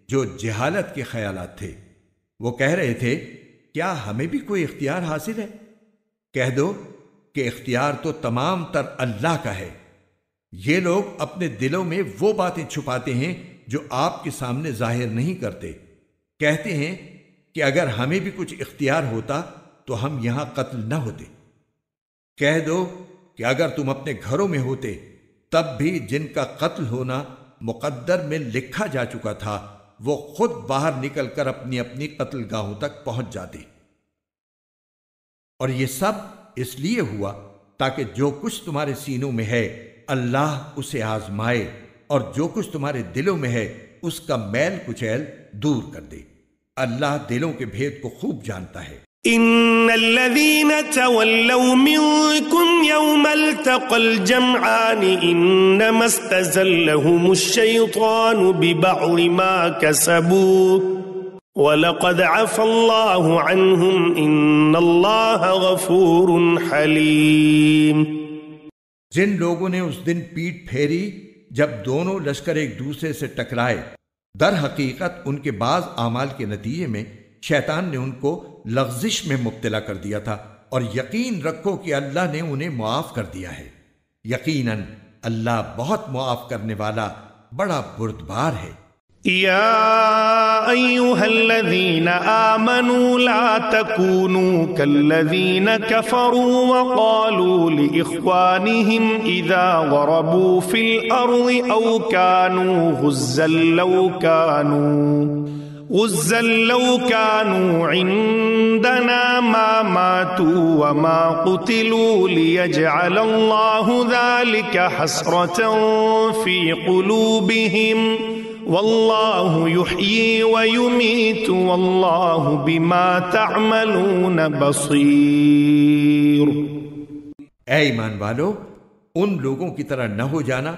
جو جہالت کے خیالات تھے۔ وہ کہہ رہے تھے کیا ہمیں بھی کوئی اختیار حاصل ہے؟ کہہ دو کہ اختیار تو تمام تر اللہ کا ہے۔ یہ لوگ اپنے دلوں میں وہ باتیں چھپاتے ہیں جو آپ کے سامنے ظاہر نہیں کرتے۔ کہتے ہیں کہ اگر ہمیں بھی کچھ اختیار ہوتا تو ہم یہاں قتل نہ ہوتے۔ کہہ دو کہ اگر تم اپنے گھروں میں ہوتے تب بھی جن کا قتل ہونا مقدر میں لکھا جا چکا تھا وہ خود باہر نکل کر اپنی اپنی قتل گاہوں تک پہنچ جاتے۔ اور یہ سب اس لیے ہوا تاکہ جو کچھ تمہارے سینوں میں ہے اللہ اسے آزمائے، اور جو کچھ تمہارے دلوں میں ہے اس کا میل کچیل دور کر دے۔ اللہ دلوں کے بھید کو خوب جانتا ہے۔ ان الذين تولوا منكم يوم التقى الجمعان انما استزلهم الشيطان ببعض ما كسبوا وَلَقَدْ عَفَى اللَّهُ عَنْهُمْ إِنَّ اللَّهَ غَفُورٌ حَلِيمٌ۔ جن لوگوں نے اس دن پیٹ پھیری جب دونوں لشکر ایک دوسرے سے ٹکرائے، در حقیقت ان کے بعض اعمال کے نتیجے میں شیطان نے ان کو لغزش میں مبتلا کر دیا تھا، اور یقین رکھو کہ اللہ نے انہیں معاف کر دیا ہے۔ یقیناً اللہ بہت معاف کرنے والا بڑا بردبار ہے۔ يا أيها الذين آمنوا لا تكونوا كالذين كفروا وقالوا لإخوانهم إذا ضربوا في الأرض أو كانوا غزا لو كانوا عندنا ما ماتوا وما قتلوا ليجعل الله ذلك حسرة في قلوبهم واللہ یحیی ویمیت واللہ بما تعملون بصیر۔ اے ایمان والو، ان لوگوں کی طرح نہ ہو جانا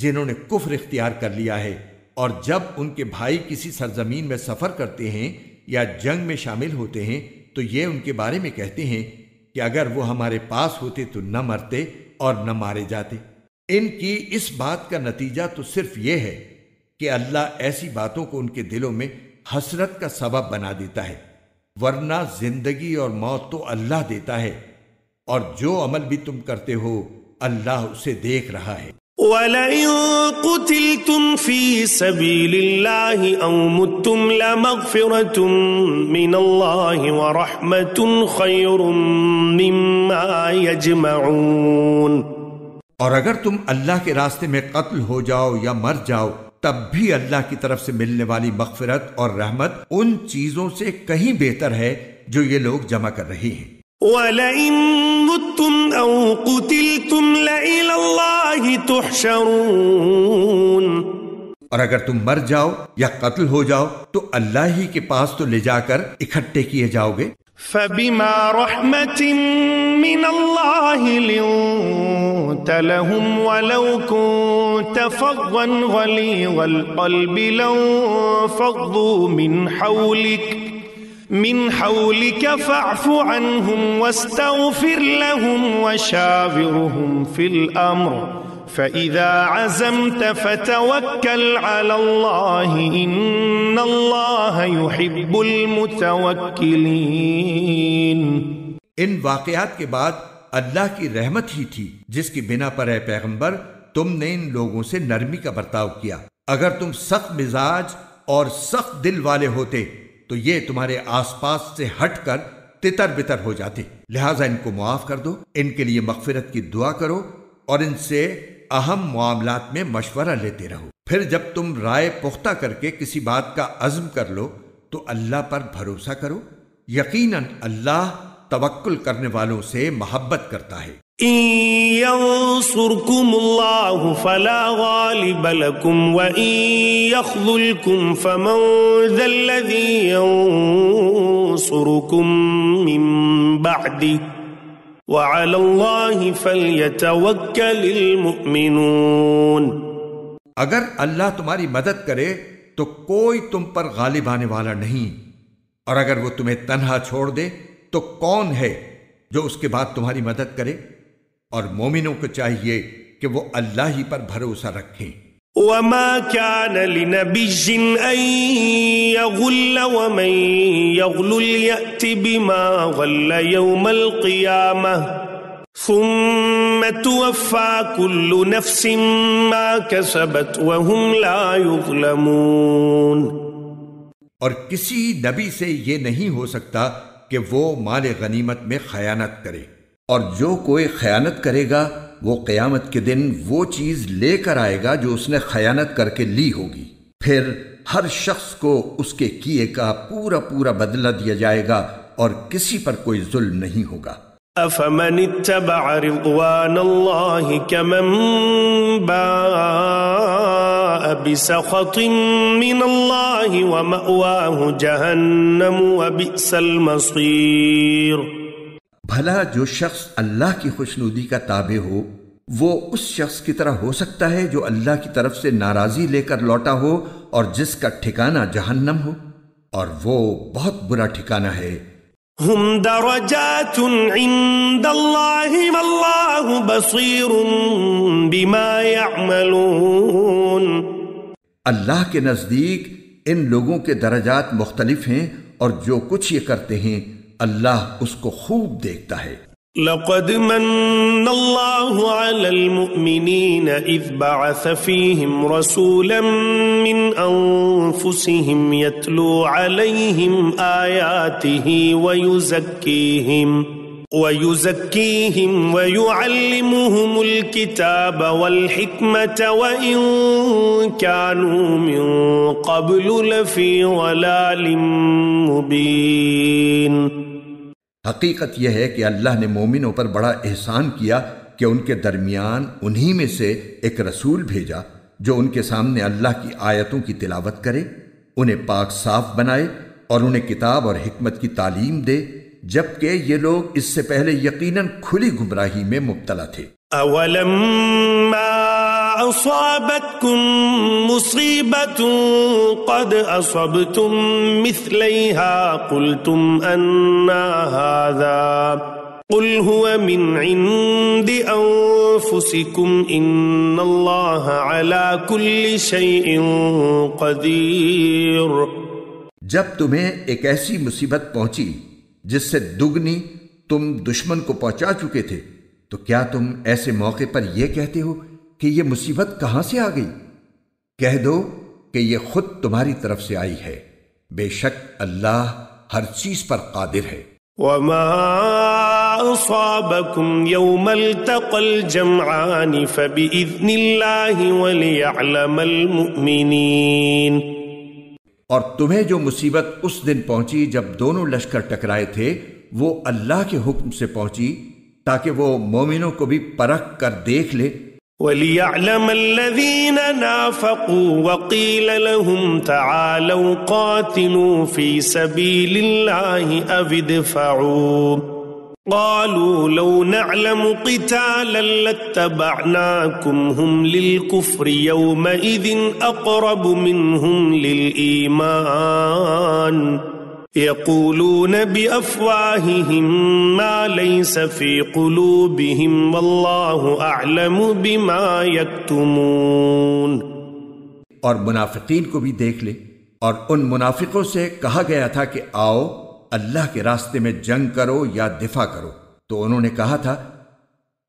جنہوں نے کفر اختیار کر لیا ہے، اور جب ان کے بھائی کسی سرزمین میں سفر کرتے ہیں یا جنگ میں شامل ہوتے ہیں تو یہ ان کے بارے میں کہتے ہیں کہ اگر وہ ہمارے پاس ہوتے تو نہ مرتے اور نہ مارے جاتے۔ ان کی اس بات کا نتیجہ تو صرف یہ ہے کہ اللہ ایسی باتوں کو ان کے دلوں میں حسرت کا سبب بنا دیتا ہے، ورنہ زندگی اور موت تو اللہ دیتا ہے، اور جو عمل بھی تم کرتے ہو اللہ اسے دیکھ رہا ہے۔ وَلَئِن قُتِلْتُمْ فِي سَبِيلِ اللَّهِ أَوْ مُتُّمْ لَمَغْفِرَةٌ مِّنَ اللَّهِ وَرَحْمَةٌ خَيْرٌ مِّمَّا يَجْمَعُونَ۔ اور اگر تم اللہ کے راستے میں قتل ہو جاؤ یا مر جاؤ تب بھی اللہ کی طرف سے ملنے والی مغفرت اور رحمت ان چیزوں سے کہیں بہتر ہے جو یہ لوگ جمع کر رہے ہیں۔ وَلَئِن مُتُّمْ أَوْ قُتِلْتُمْ لَإِلَى اللَّهِ تُحْشَرُونَ، اور اگر تم مر جاؤ یا قتل ہو جاؤ تو اللہ ہی کے پاس تو لے جا کر اکٹھے کیے جاؤ گے۔ فَبِمَا رَحْمَةٍ مِّنَ اللَّهِ لِنتَ لَهُمْ وَلَوْ كُنتَ فَظًّا غَلِيظَ الْقَلْبِ لَانفَضُّوا من حولك فاعف عنهم واستغفر لهم وشاورهم في الأمر فإذا عزمت فتوكل على الله إن الله يحب المتوكلين۔ ان واقعات کے بعد اللہ کی رحمت ہی تھی جس کی بنا پر اے پیغمبر تم نے ان لوگوں سے نرمی کا برتاؤ کیا۔ اگر تم سخت مزاج اور سخت دل والے ہوتے تو یہ تمہارے آس پاس سے ہٹ کر تتر بتر ہو جاتے، لہٰذا ان کو معاف کر دو، ان کے لیے مغفرت کی دعا کرو اور ان سے اہم معاملات میں مشورہ لیتے رہو۔ پھر جب تم رائے پختہ کر کے کسی بات کا عزم کر لو تو اللہ پر بھروسہ کرو، یقیناً اللہ توکل کرنے والوں سے محبت کرتا ہے۔ إن ينصركم الله فلا غالب لكم وإن يخذلكم فمن ذا الذي ينصركم من بعده وعلى الله فليتوكل المؤمنون۔ اگر اللہ تمہاری مدد کرے تو کوئی تم پر غالب آنے والا نہیں، اور اگر وہ تمہیں تنہا چھوڑ دے تو کون ہے جو اس کے بعد تمہاری مدد کرے؟ اور مومنوں کو چاہیے کہ وہ اللہ ہی پر بھروسہ رکھیں۔ وما كان لنبي أن يغل ومن يغل يأت بما غل يوم القيامة ثم توفى كل نفس ما كسبت وهم لا يظلمون۔ اور کسی نبی سے یہ نہیں ہو سکتا کہ وہ مال غنیمت میں خیانت کرے، اور جو کوئی خیانت کرے گا وہ قیامت کے دن وہ چیز لے کر آئے گا جو اس نے خیانت کر کے لی ہوگی، پھر ہر شخص کو اس کے کیے کا پورا پورا بدلہ دیا جائے گا اور کسی پر کوئی ظلم نہیں ہوگا۔ أفمن اتبع رضوان الله كمن باء بسخط من الله ومأواه جهنم وبئس المصير۔ بھلا جو شخص اللہ کی خوشنودی کا تابع ہو وہ اس شخص کی طرح ہو سکتا ہے جو اللہ کی طرف سے ناراضی لے کر لوٹا ہو اور جس کا ٹھکانہ جہنم ہو، اور وہ بہت برا ٹھکانہ ہے۔ هم درجات عند الله والله بصير بما يعملون۔ اللہ کے نزدیک ان لوگوں کے درجات مختلف ہیں اور جو کچھ یہ کرتے ہیں اللہ اس کو خوب دیکھتا ہے۔ لقد من الله على المؤمنين إذ بعث فيهم رسولا من أنفسهم يتلو عليهم آياته ويزكيهم ويعلمهم الكتاب والحكمة وإن كانوا من قبل لفي ضلال مبين۔ حقیقت یہ ہے کہ اللہ نے مومنوں پر بڑا احسان کیا کہ ان کے درمیان انہی میں سے ایک رسول بھیجا جو ان کے سامنے اللہ کی آیتوں کی تلاوت کرے، انہیں پاک صاف بنائے اور انہیں کتاب اور حکمت کی تعلیم دے، جبکہ یہ لوگ اس سے پہلے یقیناً کھلی گمراہی میں مبتلا تھے۔ أَوَلَمَّا أَصَابَتْكُم مُّصِيبَةٌ قَدْ أَصَبْتُم مِّثْلَيْهَا قُلْتُمْ أَنَّىٰ هَٰذَا قُلْ هُوَ مِنْ عِندِ أَنفُسِكُمْ إِنَّ اللَّهَ عَلَىٰ كُلِّ شَيْءٍ قَدِيرٌ۔ جب تمہیں ایک ایسی مصیبت پہنچی جس سے دگنی تم دشمن کو پہنچا چکے تھے تو کیا تم ایسے موقع پر یہ کہتے ہو کہ یہ مصیبت کہاں سے آ گئی؟ کہہ دو کہ یہ خود تمہاری طرف سے آئی ہے، بے شک اللہ ہر چیز پر قادر ہے۔ وما أصابكم يوم التقى الجمعان فبإذن الله وليعلم المؤمنين۔ اور تمہیں جو مصیبت اس دن پہنچی جب دونوں لشکر ٹکرائے تھے وہ اللہ کے حکم سے پہنچی تاکہ وہ مومنوں کو بھی پرکھ کر دیکھ لے۔ وَلِيَعْلَمَ الَّذِينَ نَافَقُوا وَقِيلَ لَهُمْ تَعَالَوْا قَاتِلُوا فِي سَبِيلِ اللَّهِ أَوِ ادْفَعُوا قَالُوا لَوْ نَعْلَمُ قِتَالًا لَاتَّبَعْنَاكُمْ هُمْ لِلْكُفْرِ يَوْمَئِذٍ أَقْرَبُ مِنْهُمْ لِلْإِيمَانِ يقولون بأفواههم ما ليس في قلوبهم والله أعلم بما يكتمون۔ اور منافقین کو بھی دیکھ لے، اور ان منافقوں سے کہا گیا تھا کہ آؤ اللہ کے راستے میں جنگ کرو یا دفاع کرو، تو انہوں نے کہا تھا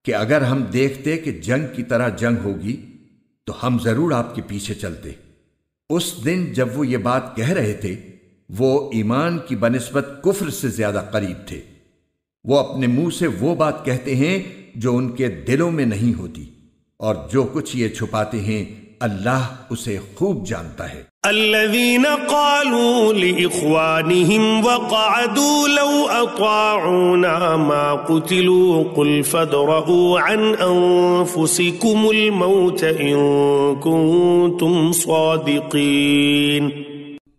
کہ اگر ہم دیکھتے کہ جنگ کی طرح جنگ ہوگی تو ہم ضرور آپ کے پیچھے چلتے۔ اس دن جب وہ یہ بات کہہ رہے تھے وہ ایمان کی بنسبت کفر سے زیادہ قریب تھے۔ وہ اپنے منہ سے وہ بات کہتے ہیں جو ان کے دلوں میں نہیں ہوتی، اور جو کچھ یہ چھپاتے ہیں اللہ اسے خوب جانتا ہے۔ الذين قالوا لإخوانهم وقعدوا لو أطاعونا ما قتلوا قل فادرءوا عن أنفسكم الموت إن كنتم صادقين۔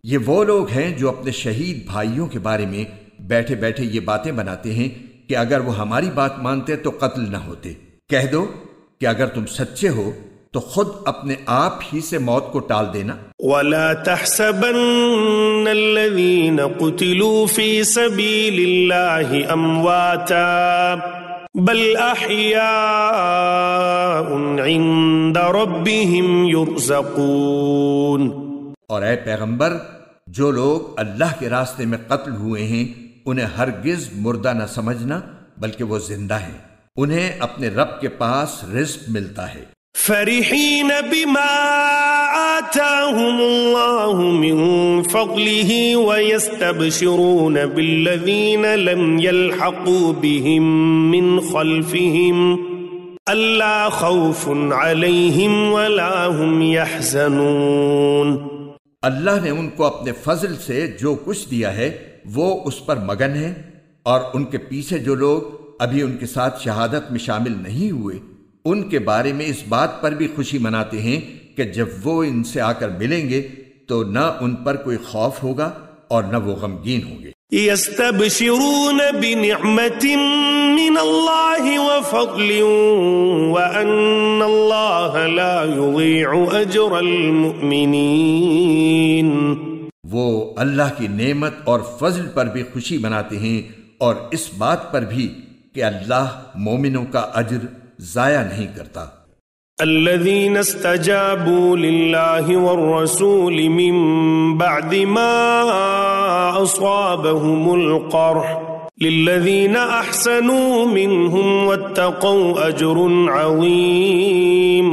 یہ وہ لوگ ہیں جو اپنے شہید بھائیوں کے بارے میں بیٹھے بیٹھے یہ باتیں بناتے ہیں کہ اگر وہ ہماری بات مانتے تو قتل نہ ہوتے۔ کہہ دو کہ اگر تم سچے ہو تو خود اپنے آپ ہی سے موت کو ٹال دینا۔ وَلَا تَحْسَبَنَّ الَّذِينَ قُتِلُوا فِي سَبِيلِ اللَّهِ أَمْوَاتًا بَلْ أَحْيَاءٌ عِندَ رَبِّهِمْ يُرْزَقُونَ۔ اور اے پیغمبر، جو لوگ اللہ کے راستے میں قتل ہوئے ہیں انہیں ہرگز مردہ نہ سمجھنا، بلکہ وہ زندہ ہیں، انہیں اپنے رب کے پاس رزق ملتا ہے۔ فرحین بما آتاهم اللہ من فضلہ ویستبشرون بالذین لم یلحقوا بهم من خلفهم الا خوف علیہم ولا هم یحزنون۔ اللہ نے ان کو اپنے فضل سے جو کچھ دیا ہے وہ اس پر مگن ہے، اور ان کے پیچھے جو لوگ ابھی ان کے ساتھ شہادت میں شامل نہیں ہوئے ان کے بارے میں اس بات پر بھی خوشی مناتے ہیں کہ جب وہ ان سے آ کر ملیں گے تو نہ ان پر کوئی خوف ہوگا اور نہ وہ غمگین ہوں گے۔ یستبشرون بنعمت من اللہ وفضل وان اللہ لا یضیع اجر المؤمنین۔ وہ اللہ کی نعمت اور فضل پر بھی خوشی مناتے ہیں اور اس بات پر بھی کہ اللہ مومنوں کا اجر ضائع نہیں کرتا۔ الذين استجابوا لله والرسول من بعد ما أصابهم القرح للذين أحسنوا منهم واتقوا أجر عظيم۔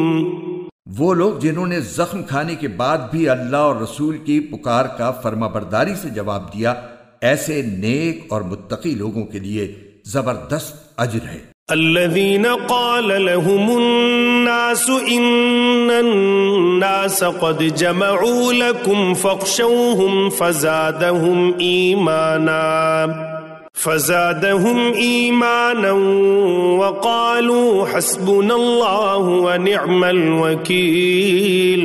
وہ لوگ جنہوں نے زخم کھانے کے بعد بھی اللہ اور رسول کی پکار کا فرما برداری سے جواب دیا، ایسے نیک اور متقی لوگوں کے لیے زبردست اجر ہے۔ الذين قال لهم الناس إن الناس قد جمعوا لكم فاخشوهم فزادهم إيمانا وقالوا حسبنا الله ونعم الوكيل۔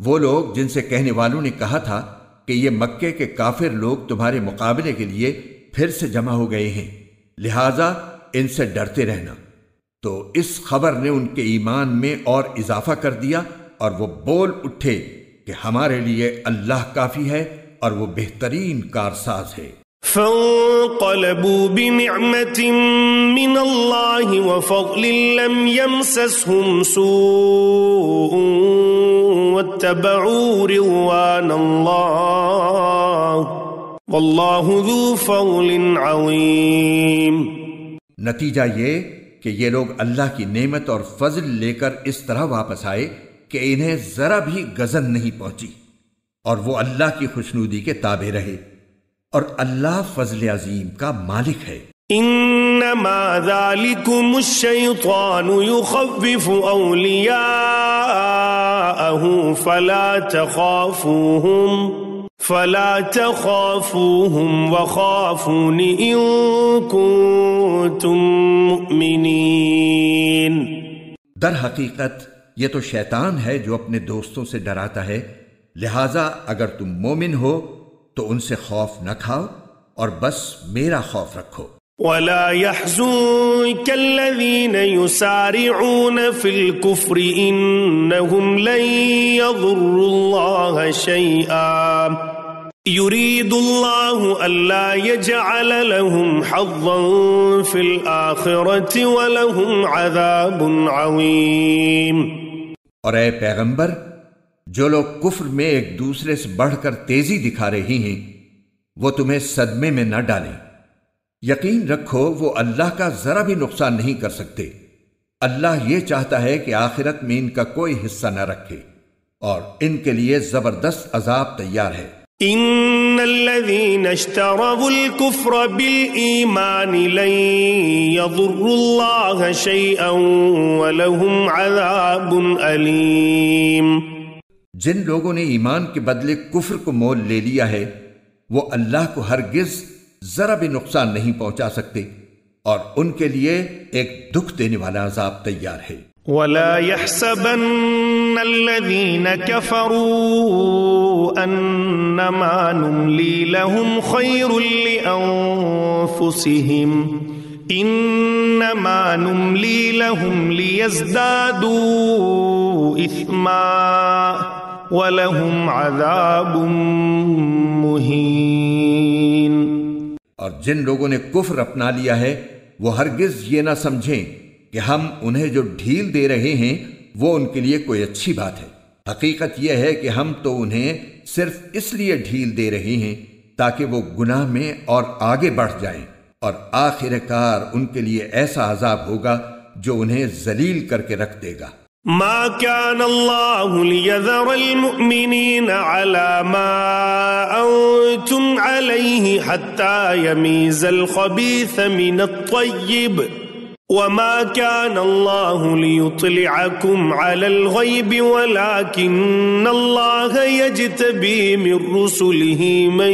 وہ لوگ جن سے کہنے والوں نے کہا تھا کہ یہ مکے کے کافر لوگ تمہارے مقابلے کے لیے پھر سے جمع ہو گئے ہیں، لہذا ان سے ڈرتے رہنا، تو اس خبر نے ان کے ایمان میں اور اضافہ کر دیا اور وہ بول اٹھے کہ ہمارے لیے اللہ کافی ہے اور وہ بہترین کارساز ہے۔ فانقلبوا بنعمة من الله وفضل لم يمسسهم سوء واتبعوا رضوان الله والله ذو فضل عظيم۔ نتیجہ یہ کہ یہ لوگ اللہ کی نعمت اور فضل لے کر اس طرح واپس آئے کہ انہیں ذرا بھی گزن نہیں پہنچی، اور وہ اللہ کی خوشنودی کے تابع رہے، اور اللہ فضل عظیم کا مالک ہے۔ انما إنما ذلكم الشيطان يخوف أولياءه فلا تخافوهم وخافون إن كنتم مؤمنين. در حقیقت یہ تو شیطان ہے جو اپنے دوستوں سے ڈراتا ہے، لہٰذا اگر تم مومن ہو تو ان سے خوف نہ کھاؤ اور بس میرا خوف رکھو. ولا يحزنك الذين يسارعون في الكفر إنهم لن يضروا الله شيئا يريد الله ألا يجعل لهم حظا في الآخرة ولهم عذاب عظيم. اور اے پیغمبر، جو لوگ کفر میں ایک دوسرے سے بڑھ کر تیزی دکھا رہی ہیں وہ تمہیں صدمے میں نہ ڈالیں. یقین رکھو وہ اللہ کا ذرا بھی نقصان نہیں کر سکتے. اللہ یہ چاہتا ہے کہ آخرت میں ان کا کوئی حصہ نہ رکھے اور ان کے لیے زبردست عذاب تیار ہے. ان الذين اشتروا الكفر بالإيمان لن يضروا الله شيئا ولهم عذاب أليم. جن لوگوں نے ایمان کے بدلے کفر کو مول لے لیا ہے وہ اللہ کو ہرگز ذرا بھی نقصان نہیں پہنچا سکتے اور ان کے لیے ایک دکھ دینے والا عذاب تیار ہے. وَلَا يَحْسَبَنَّ الَّذِينَ كَفَرُوا أَنَّمَا نُمْلِي لَهُمْ خَيْرٌ لِأَنفُسِهِمْ إِنَّمَا نُمْلِي لَهُمْ لِيَزْدَادُوا إِثْمًا وَلَهُمْ عَذَابٌ مُهِينٌ. اور جن لوگوں نے کفر اپنا لیا ہے وہ ہرگز یہ نہ سمجھیں کہ ہم انہیں جو ڈھیل دے رہے ہیں وہ ان کے لیے کوئی اچھی بات ہے. حقیقت یہ ہے کہ ہم تو انہیں صرف اس لیے ڈھیل دے رہے ہیں تاکہ وہ گناہ میں اور آگے بڑھ جائیں، اور آخر کار ان کے لیے ایسا عذاب ہوگا جو انہیں ذلیل کر کے رکھ دے گا. ما كان الله ليذر المؤمنين على ما أنتم عليه حتى يميز الخبيث من الطيب وما كان الله ليطلعكم على الغيب ولكن الله يجتبي من رسله من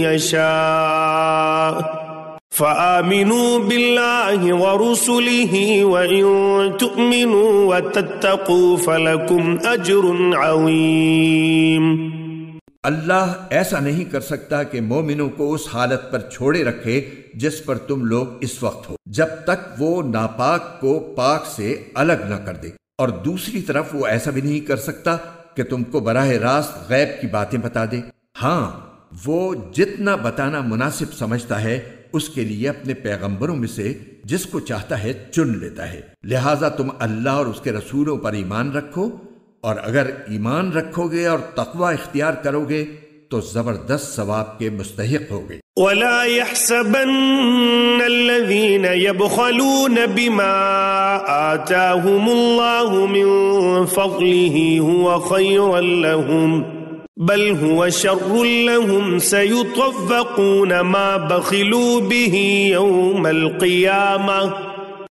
يشاء فآمنوا بالله ورسله وإن تؤمنوا وتتقوا فلكم أجر عظيم. اللہ ایسا نہیں کر سکتا کہ مومنوں کو اس حالت پر چھوڑے رکھے جس پر تم لوگ اس وقت ہو، جب تک وہ ناپاک کو پاک سے الگ نہ کر دے، اور دوسری طرف وہ ایسا بھی نہیں کر سکتا کہ تم کو براہ راست غیب کی باتیں بتا دے. ہاں، وہ جتنا بتانا مناسب سمجھتا ہے اس کے لیے اپنے پیغمبروں میں سے جس کو چاہتا ہے چن لیتا ہے. لہٰذا تم اللہ اور اس کے رسولوں پر ایمان رکھو، اور اگر ایمان رکھو گے اور تقوی اختیار کرو گے تو زبردست ثواب کے مستحق ہوگے. وَلَا يَحْسَبَنَّ الَّذِينَ يَبْخَلُونَ بِمَا آتَاهُمُ اللَّهُ مِنْ فَضْلِهِ هُوَ خَيْرًا لَهُمْ بل هو شر لهم سيطوقون ما بخلوا به يوم القيامة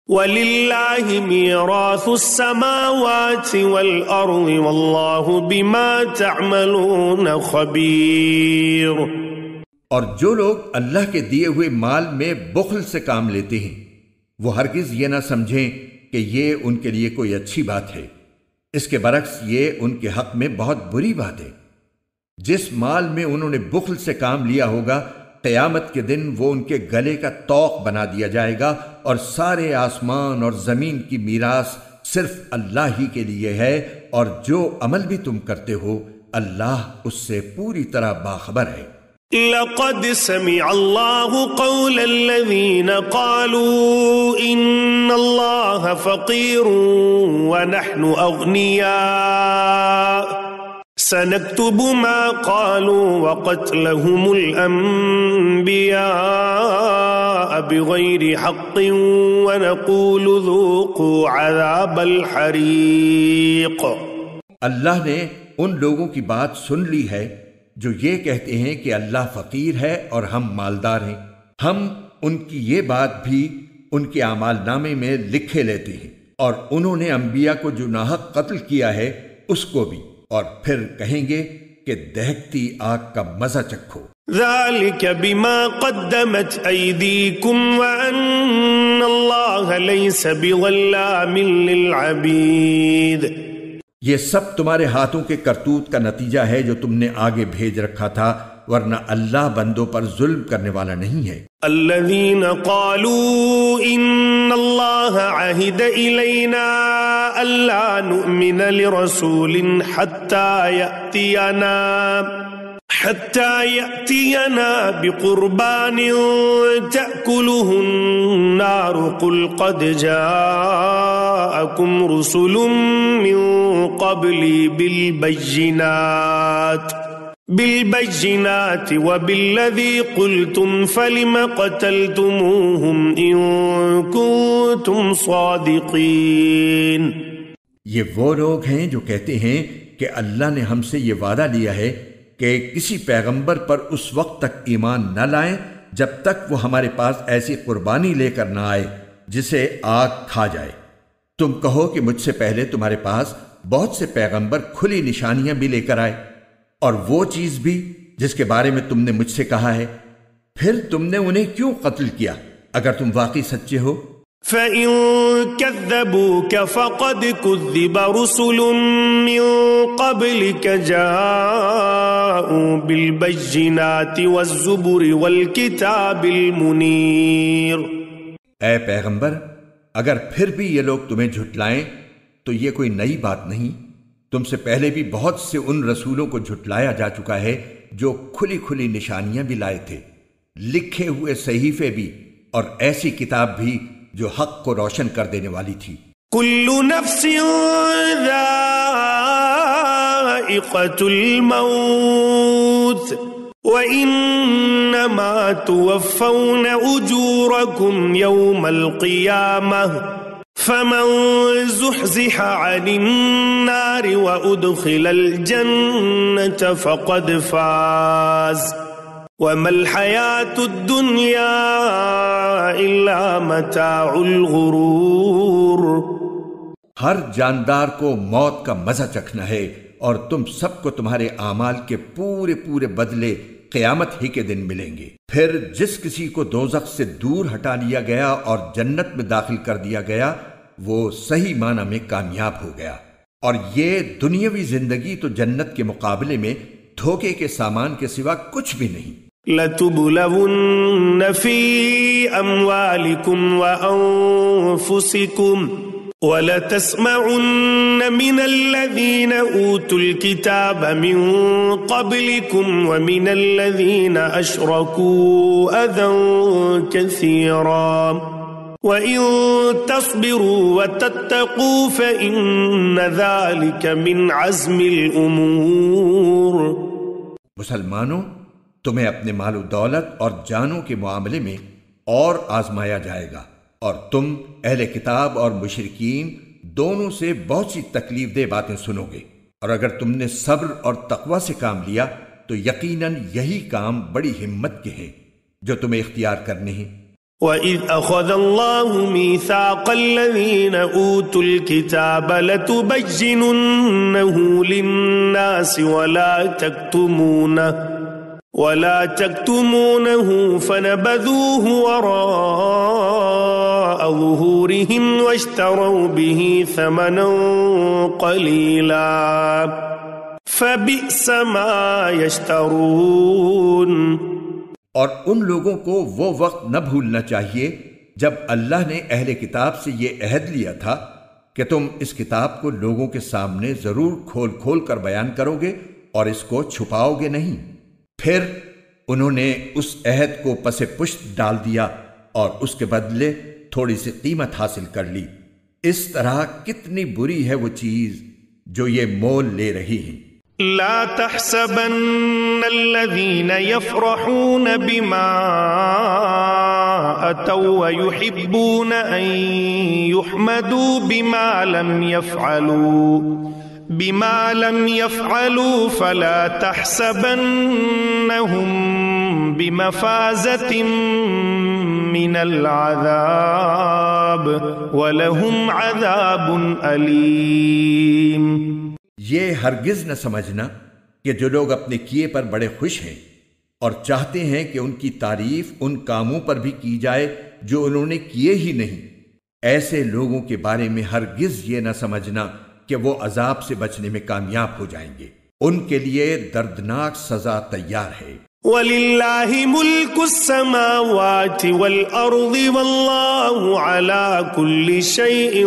ولله ميراث السماوات والأرض والله بما تعملون خبير. اور جو لوگ اللہ کے دیے ہوئے مال میں بخل سے کام لیتے ہیں وہ ہرگز یہ نہ سمجھیں کہ یہ ان کے لیے کوئی اچھی بات ہے. اس کے برعکس یہ ان کے حق میں بہت بری بات ہے. جس مال میں انہوں نے بخل سے کام لیا ہوگا قیامت کے دن وہ ان کے گلے کا طوق بنا دیا جائے گا، اور سارے آسمان اور زمین کی میراث صرف اللہ ہی کے لیے ہے، اور جو عمل بھی تم کرتے ہو اللہ اس سے پوری طرح باخبر ہے. لقد سمع الله قول الذين قالوا إن الله فقير ونحن أغنياء سنكتب ما قالوا وقتلهم الأنبياء بغير حق ونقول ذوقوا عذاب الحريق. اللہ نے ان لوگوں کی بات سن لی ہے جو یہ کہتے ہیں کہ اللہ فقیر ہے اور ہم مالدار ہیں. ہم ان کی یہ بات بھی ان کے اعمال نامے میں لکھے لیتے ہیں، اور انہوں نے انبیاء کو جو ناحق قتل کیا ہے اس کو بھی، اور پھر کہیں گے کہ دہکتی آگ کا مزہ چکھو۔ ذلك بما قدمت أيديكم وأن الله ليس بظلام للعبيد۔ یہ سب تمہارے ہاتھوں کے کرتوت کا نتیجہ ہے جو تم نے آگے بھیج رکھا تھا، ورنہ اللہ بندوں پر ظلم کرنے والا نہیں ہے۔ الذين قالوا إن الله عهد إلينا ألا نؤمن لرسول حتى يأتينا بقربان تأكله النار قل قد جاءكم رسل من قبلي بالبينات وبالذي قلتم فلم قتلتموهم إن كنتم صادقين۔ یہ وہ لوگ ہیں جو کہتے ہیں کہ اللہ نے ہم سے یہ وعدہ لیا ہے کہ کسی پیغمبر پر اس وقت تک ایمان نہ لائیں جب تک وہ ہمارے پاس ایسی قربانی لے کر نہ آئے جسے آگ کھا جائے۔ تم کہو کہ مجھ سے پہلے تمہارے پاس بہت سے پیغمبر کھلی نشانیاں بھی لے کر آئے، اور وہ چیز بھی جس کے بارے میں تم نے مجھ سے کہا ہے، پھر تم نے انہیں کیوں قتل کیا اگر تم واقعی سچے ہو؟ فَإِن كَذَّبُوكَ فَقَدْ كُذِّبَ رُسُلٌ مِّن قَبْلِكَ جَاءُوا بِالْبَيِّنَاتِ وَالزُّبُرِ وَالْكِتَابِ الْمُنِيرِ۔ اے پیغمبر، اگر پھر بھی یہ لوگ تمہیں جھٹلائیں تو یہ کوئی نئی بات نہیں، تم سے پہلے بھی بہت سے ان رسولوں کو جھٹلایا جا چکا ہے جو کھلی کھلی نشانیاں بھی لائے تھے، لکھے ہوئے صحیفے بھی، اور ایسی کتاب بھی جو حق کو روشن کر دینے والی تھی۔ کل نفس ذائقۃ الموت وانما توفون اجورکم یوم القیامہ فمن زحزح عن النار وادخل الجنة فقد فاز وما الحياة الدنيا إلا متاع الغرور۔ ہر جاندار کو موت کا مزہ چکھنا ہے، اور تم سب کو تمہارے اعمال کے پورے پورے بدلے قیامت ہی کے دن ملیں گے۔ پھر جس کسی کو دوزخ سے دور ہٹا لیا گیا اور جنت میں داخل کر دیا گیا وہ صحیح معنی میں کامیاب ہو گیا، اور یہ دنیاوی زندگی تو جنت کے مقابلے میں دھوکے کے سامان کے سوا کچھ بھی نہیں۔ لَتُبْلَوُنَّ فِي أَمْوَالِكُمْ وَأَنفُسِكُمْ وَلَتَسْمَعُنَّ مِنَ الَّذِينَ أُوتُوا الْكِتَابَ مِنْ قَبْلِكُمْ وَمِنَ الَّذِينَ أَشْرَكُوا أَذًى كَثِيرًا وَإِن تَصْبِرُوا وَتَتَّقُوا فَإِنَّ ذَلِكَ مِنْ عَزْمِ الْأُمُورِ۔ مسلمانوں، تمہیں اپنے مال و دولت اور جانوں کے معاملے میں اور آزمایا جائے گا، اور تم اہل کتاب اور مشرکین دونوں سے بہت سی تکلیف دہ باتیں سنو گے، اور اگر تم نے صبر اور تقوی سے کام لیا تو یقیناً یہی کام بڑی ہمت کے ہیں جو تمہیں اختیار کرنے ہیں۔ وَإِذْ أَخَذَ اللَّهُ مِيثَاقَ الَّذِينَ أُوتُوا الْكِتَابَ لَتُبَيِّنُنَّهُ لِلنَّاسِ وَلَا تَكْتُمُونَهُ فَنَبَذُوهُ وَرَاءَ ظُهُورِهِمْ وَاشْتَرَوْا بِهِ ثَمَنًا قَلِيلًا فَبِئْسَ مَا يَشْتَرُونَ۔ اور ان لوگوں کو وہ وقت نہ بھولنا چاہیے جب اللہ نے اہل کتاب سے یہ عہد لیا تھا کہ تم اس کتاب کو لوگوں کے سامنے ضرور کھول کھول کر بیان کرو گے اور اس کو چھپاؤ گے نہیں، پھر انہوں نے اس عہد کو پس پشت ڈال دیا اور اس کے بدلے تھوڑی سی قیمت حاصل کر لی۔ اس طرح کتنی بری ہے وہ چیز جو یہ مول لے رہی ہے۔ لا تحسبن الذين يفرحون بما أتوا ويحبون أن يحمدوا بما لم يفعلوا بما لم يفعلوا فلا تحسبنهم بمفازة من العذاب ولهم عذاب أليم۔ یہ ہرگز نہ سمجھنا کہ جو لوگ اپنے کیے پر بڑے خوش ہیں اور چاہتے ہیں کہ ان کی تعریف ان کاموں پر بھی کی جائے جو انہوں نے کیے ہی نہیں، ایسے لوگوں کے بارے میں ہرگز یہ نہ سمجھنا کہ وہ عذاب سے بچنے میں کامیاب ہو جائیں گے، ان کے لیے دردناک سزا تیار ہے۔ وَلِلَّهِ مُلْكُ السَّمَاوَاتِ وَالْأَرْضِ وَاللَّهُ عَلَى كُلِّ شَيْءٍ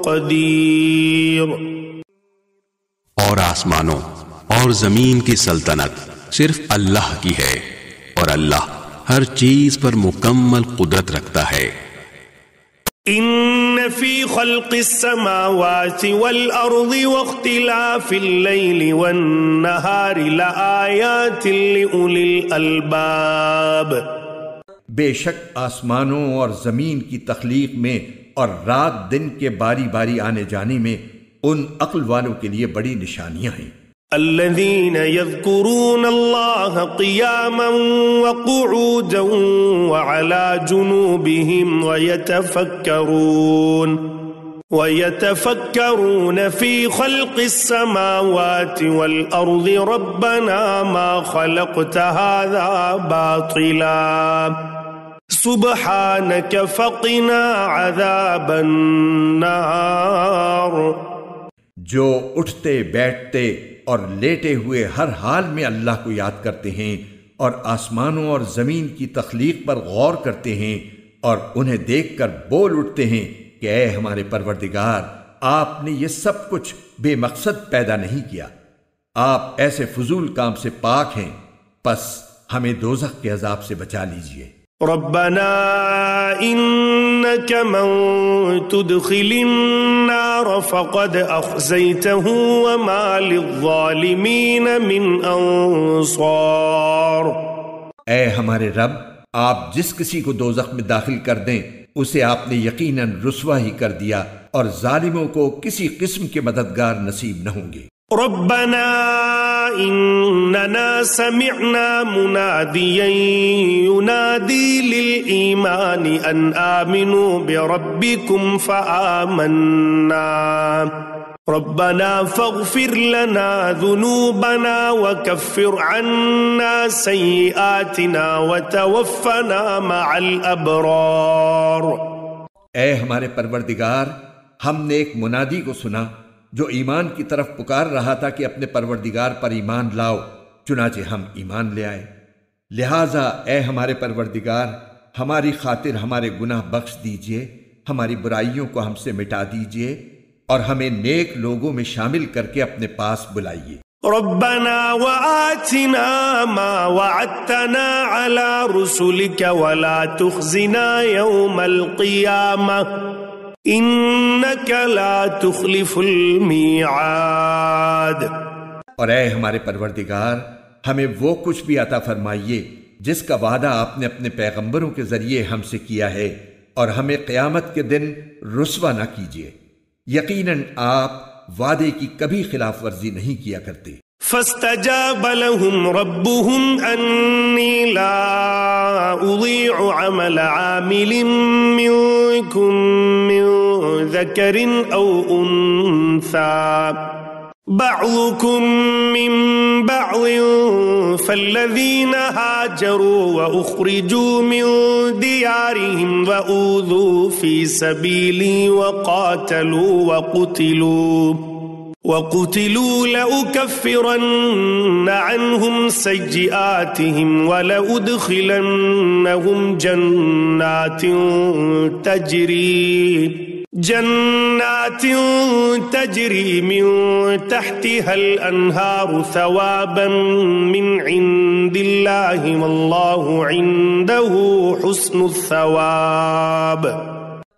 قَدِيرٌ۔ اور آسمانوں اور زمین کی سلطنت صرف اللہ کی ہے، اور اللہ ہر چیز پر مکمل قدرت رکھتا ہے۔ ان فی خلق السماوات والارض واختلاف الليل والنهار لآیات لأولی الالباب۔ بے شک آسمانوں اور زمین کی تخلیق میں اور رات دن کے باری باری آنے جانے میں ان عقل والوں کے لیے بڑی نشانیاں ہیں۔ الذين يذكرون الله قياما وقعودا وعلى جنوبهم ويتفكرون في خلق السماوات والأرض ربنا ما خلقت هذا باطلا سبحانك فقنا عذاب النار۔ جو اٹھتے بیٹھتے اور لیٹے ہوئے ہر حال میں اللہ کو یاد کرتے ہیں اور آسمانوں اور زمین کی تخلیق پر غور کرتے ہیں اور انہیں دیکھ کر بول اٹھتے ہیں کہ اے ہمارے پروردگار، آپ نے یہ سب کچھ بے مقصد پیدا نہیں کیا، آپ ایسے فضول کام سے پاک ہیں، پس ہمیں دوزخ کے عذاب سے بچا لیجئے۔ ربنا انك من تدخل النار فقد اخزيته وما للظالمين من انصار۔ اے ہمارے رب، آپ جس کسی کو دوزخ میں داخل کر دیں اسے آپ نے یقیناً رسوا ہی کر دیا، اور ظالموں کو کسی قسم کے مددگار نصیب نہ ہوں گے۔ ربنا اننا سمعنا مناديا ينادي للإيمان ان آمنوا بربكم فآمنا ربنا فاغفر لنا ذنوبنا وكفر عنا سيئاتنا وتوفنا مع الأبرار۔ اے ہمارے پروردگار، ہم نے ایک منادی کو سنا جو ایمان کی طرف پکار رہا تھا کہ اپنے پروردگار پر ایمان لاؤ، چنانچہ ہم ایمان لے آئے۔ لہٰذا اے ہمارے پروردگار، ہماری خاطر ہمارے گناہ بخش دیجئے، ہماری برائیوں کو ہم سے مٹا دیجئے، اور ہمیں نیک لوگوں میں شامل کر کے اپنے پاس بلائیے۔ ربنا وآتنا ما وعدتنا على رسلك ولا تخزنا يوم القيامة انك لا تخلف الميعاد۔ اور اے ہمارے پروردگار، ہمیں وہ کچھ بھی عطا فرمائیے جس کا وعدہ آپ نے اپنے پیغمبروں کے ذریعے ہم سے کیا ہے، اور ہمیں قیامت کے دن رسوا نہ کیجیے، یقیناً آپ وعدے کی کبھی خلاف ورزی نہیں کیا کرتے۔ فاستجاب لهم ربهم أني لا أضيع عمل عامل منكم من ذكر أو أنثى بعضكم من بعض فالذين هاجروا وأخرجوا من ديارهم وأوذوا في سبيلي وقتلوا لأكفرن عنهم سيئاتهم ولأدخلنهم جنات تجري من تحتها الأنهار ثوابا من عند الله والله عنده حسن الثواب۔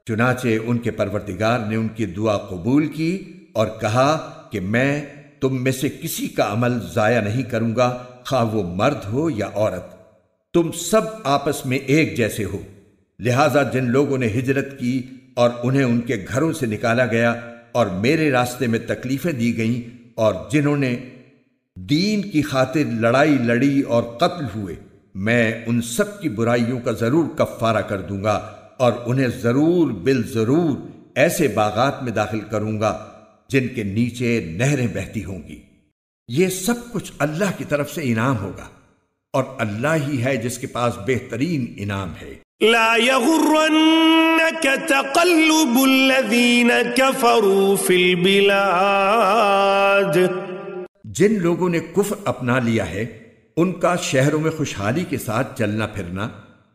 چنانچہ ان کے پروردگار نے ان کی دعا قبول کی اور کہا کہ میں تم میں سے کسی کا عمل ضائع نہیں کروں گا، خواہ وہ مرد ہو یا عورت، تم سب آپس میں ایک جیسے ہو۔ لہٰذا جن لوگوں نے ہجرت کی اور انہیں ان کے گھروں سے نکالا گیا اور میرے راستے میں تکلیفیں دی گئیں اور جنہوں نے دین کی خاطر لڑائی لڑی اور قتل ہوئے، میں ان سب کی برائیوں کا ضرور کفارہ کر دوں گا اور انہیں ضرور بالضرور ایسے باغات میں داخل کروں گا جن کے نیچے نہریں بہتی ہوں گی۔ یہ سب کچھ اللہ کی طرف سے انعام ہوگا، اور اللہ ہی ہے جس کے پاس بہترین انعام ہے۔ لا يغرنك تقلب الذين كفروا في البلاد، جن لوگوں نے کفر اپنا لیا ہے ان کا شہروں میں خوشحالی کے ساتھ چلنا پھرنا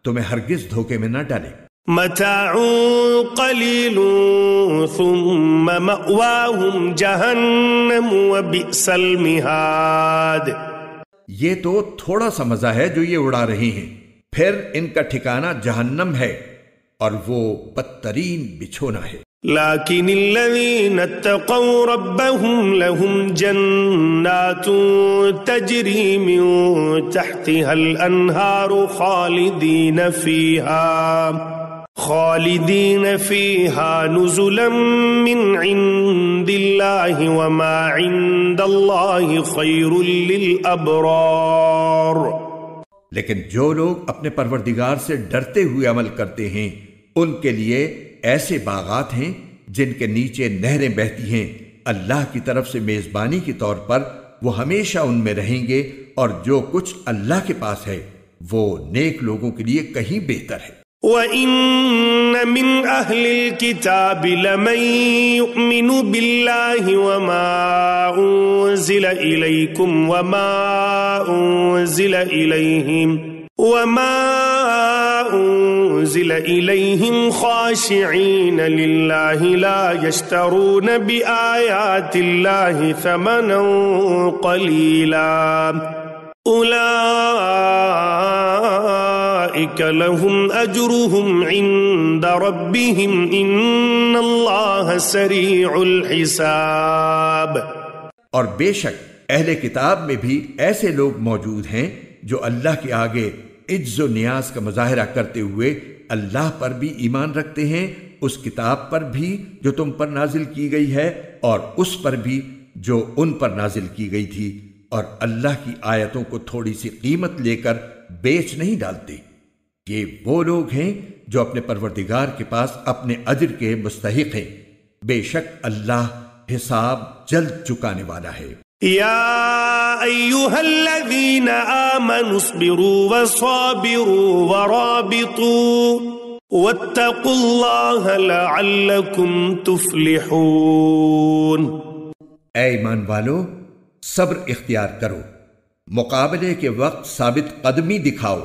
تمہیں ہرگز دھوکے میں نہ ڈالے۔ متاع قلیل ثم مأواہم جہنم وبئس المہاد، یہ تو تھوڑا سا مزہ ہے جو یہ اڑا رہے ہیں، پھر ان کا ٹھکانہ جہنم ہے اور وہ بدترین بچھونا ہے۔ لیکن الذین اتقوا ربهم لهم جنات تجری من تحتها الانہار خالدین فیہا نزلا من عند اللہ وما عند اللہ خیر للابرار۔ لیکن جو لوگ اپنے پروردگار سے ڈرتے ہوئے عمل کرتے ہیں ان کے لیے ایسے باغات ہیں جن کے نیچے نہریں بہتی ہیں اللہ کی طرف سے میزبانی کے طور پر، وہ ہمیشہ ان میں رہیں گے، اور جو کچھ اللہ کے پاس ہے وہ نیک لوگوں کے لیے کہیں بہتر ہے۔ وَإِنَّ مِنْ أَهْلِ الْكِتَابِ لَمَنْ يُؤْمِنُ بِاللَّهِ وَمَا أُنزِلَ إِلَيْكُمْ وَمَا أُنزِلَ إِلَيْهِمْ خَاشِعِينَ لِلَّهِ لَا يَشْتَرُونَ بِآيَاتِ اللَّهِ ثَمَنًا قَلِيلًا أُولَئِكَ لَهُمْ أَجْرُهُمْ عِندَ رَبِّهِمْ إِنَّ اللَّهَ سَرِيعُ الْحِسَابِ۔ اور بے شک اہل کتاب میں بھی ایسے لوگ موجود ہیں جو اللہ کے آگے عجز و نیاز کا مظاہرہ کرتے ہوئے اللہ پر بھی ایمان رکھتے ہیں، اس کتاب پر بھی جو تم پر نازل کی گئی ہے اور اس پر بھی جو ان پر نازل کی گئی تھی، اور اللہ کی آیتوں کو تھوڑی سی قیمت لے کر بیچ نہیں ڈالتے۔ یہ وہ لوگ ہیں جو اپنے پروردگار کے پاس اپنے اجر کے مستحق ہیں، بے شک اللہ حساب جلد چکانے والا ہے۔ یا ایھا الذین آمنوا اصبروا وصابروا ورابطوا واتقوا اللہ لعلکم تفلحون۔ اے ایمان والو، صبر اختیار کرو، مقابلے کے وقت ثابت قدمی دکھاؤ،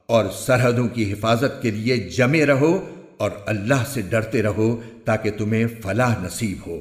اور سرحدوں کی حفاظت کے لیے جمے رہو، اور اللہ سے ڈرتے رہو تاکہ تمہیں فلاح نصیب ہو۔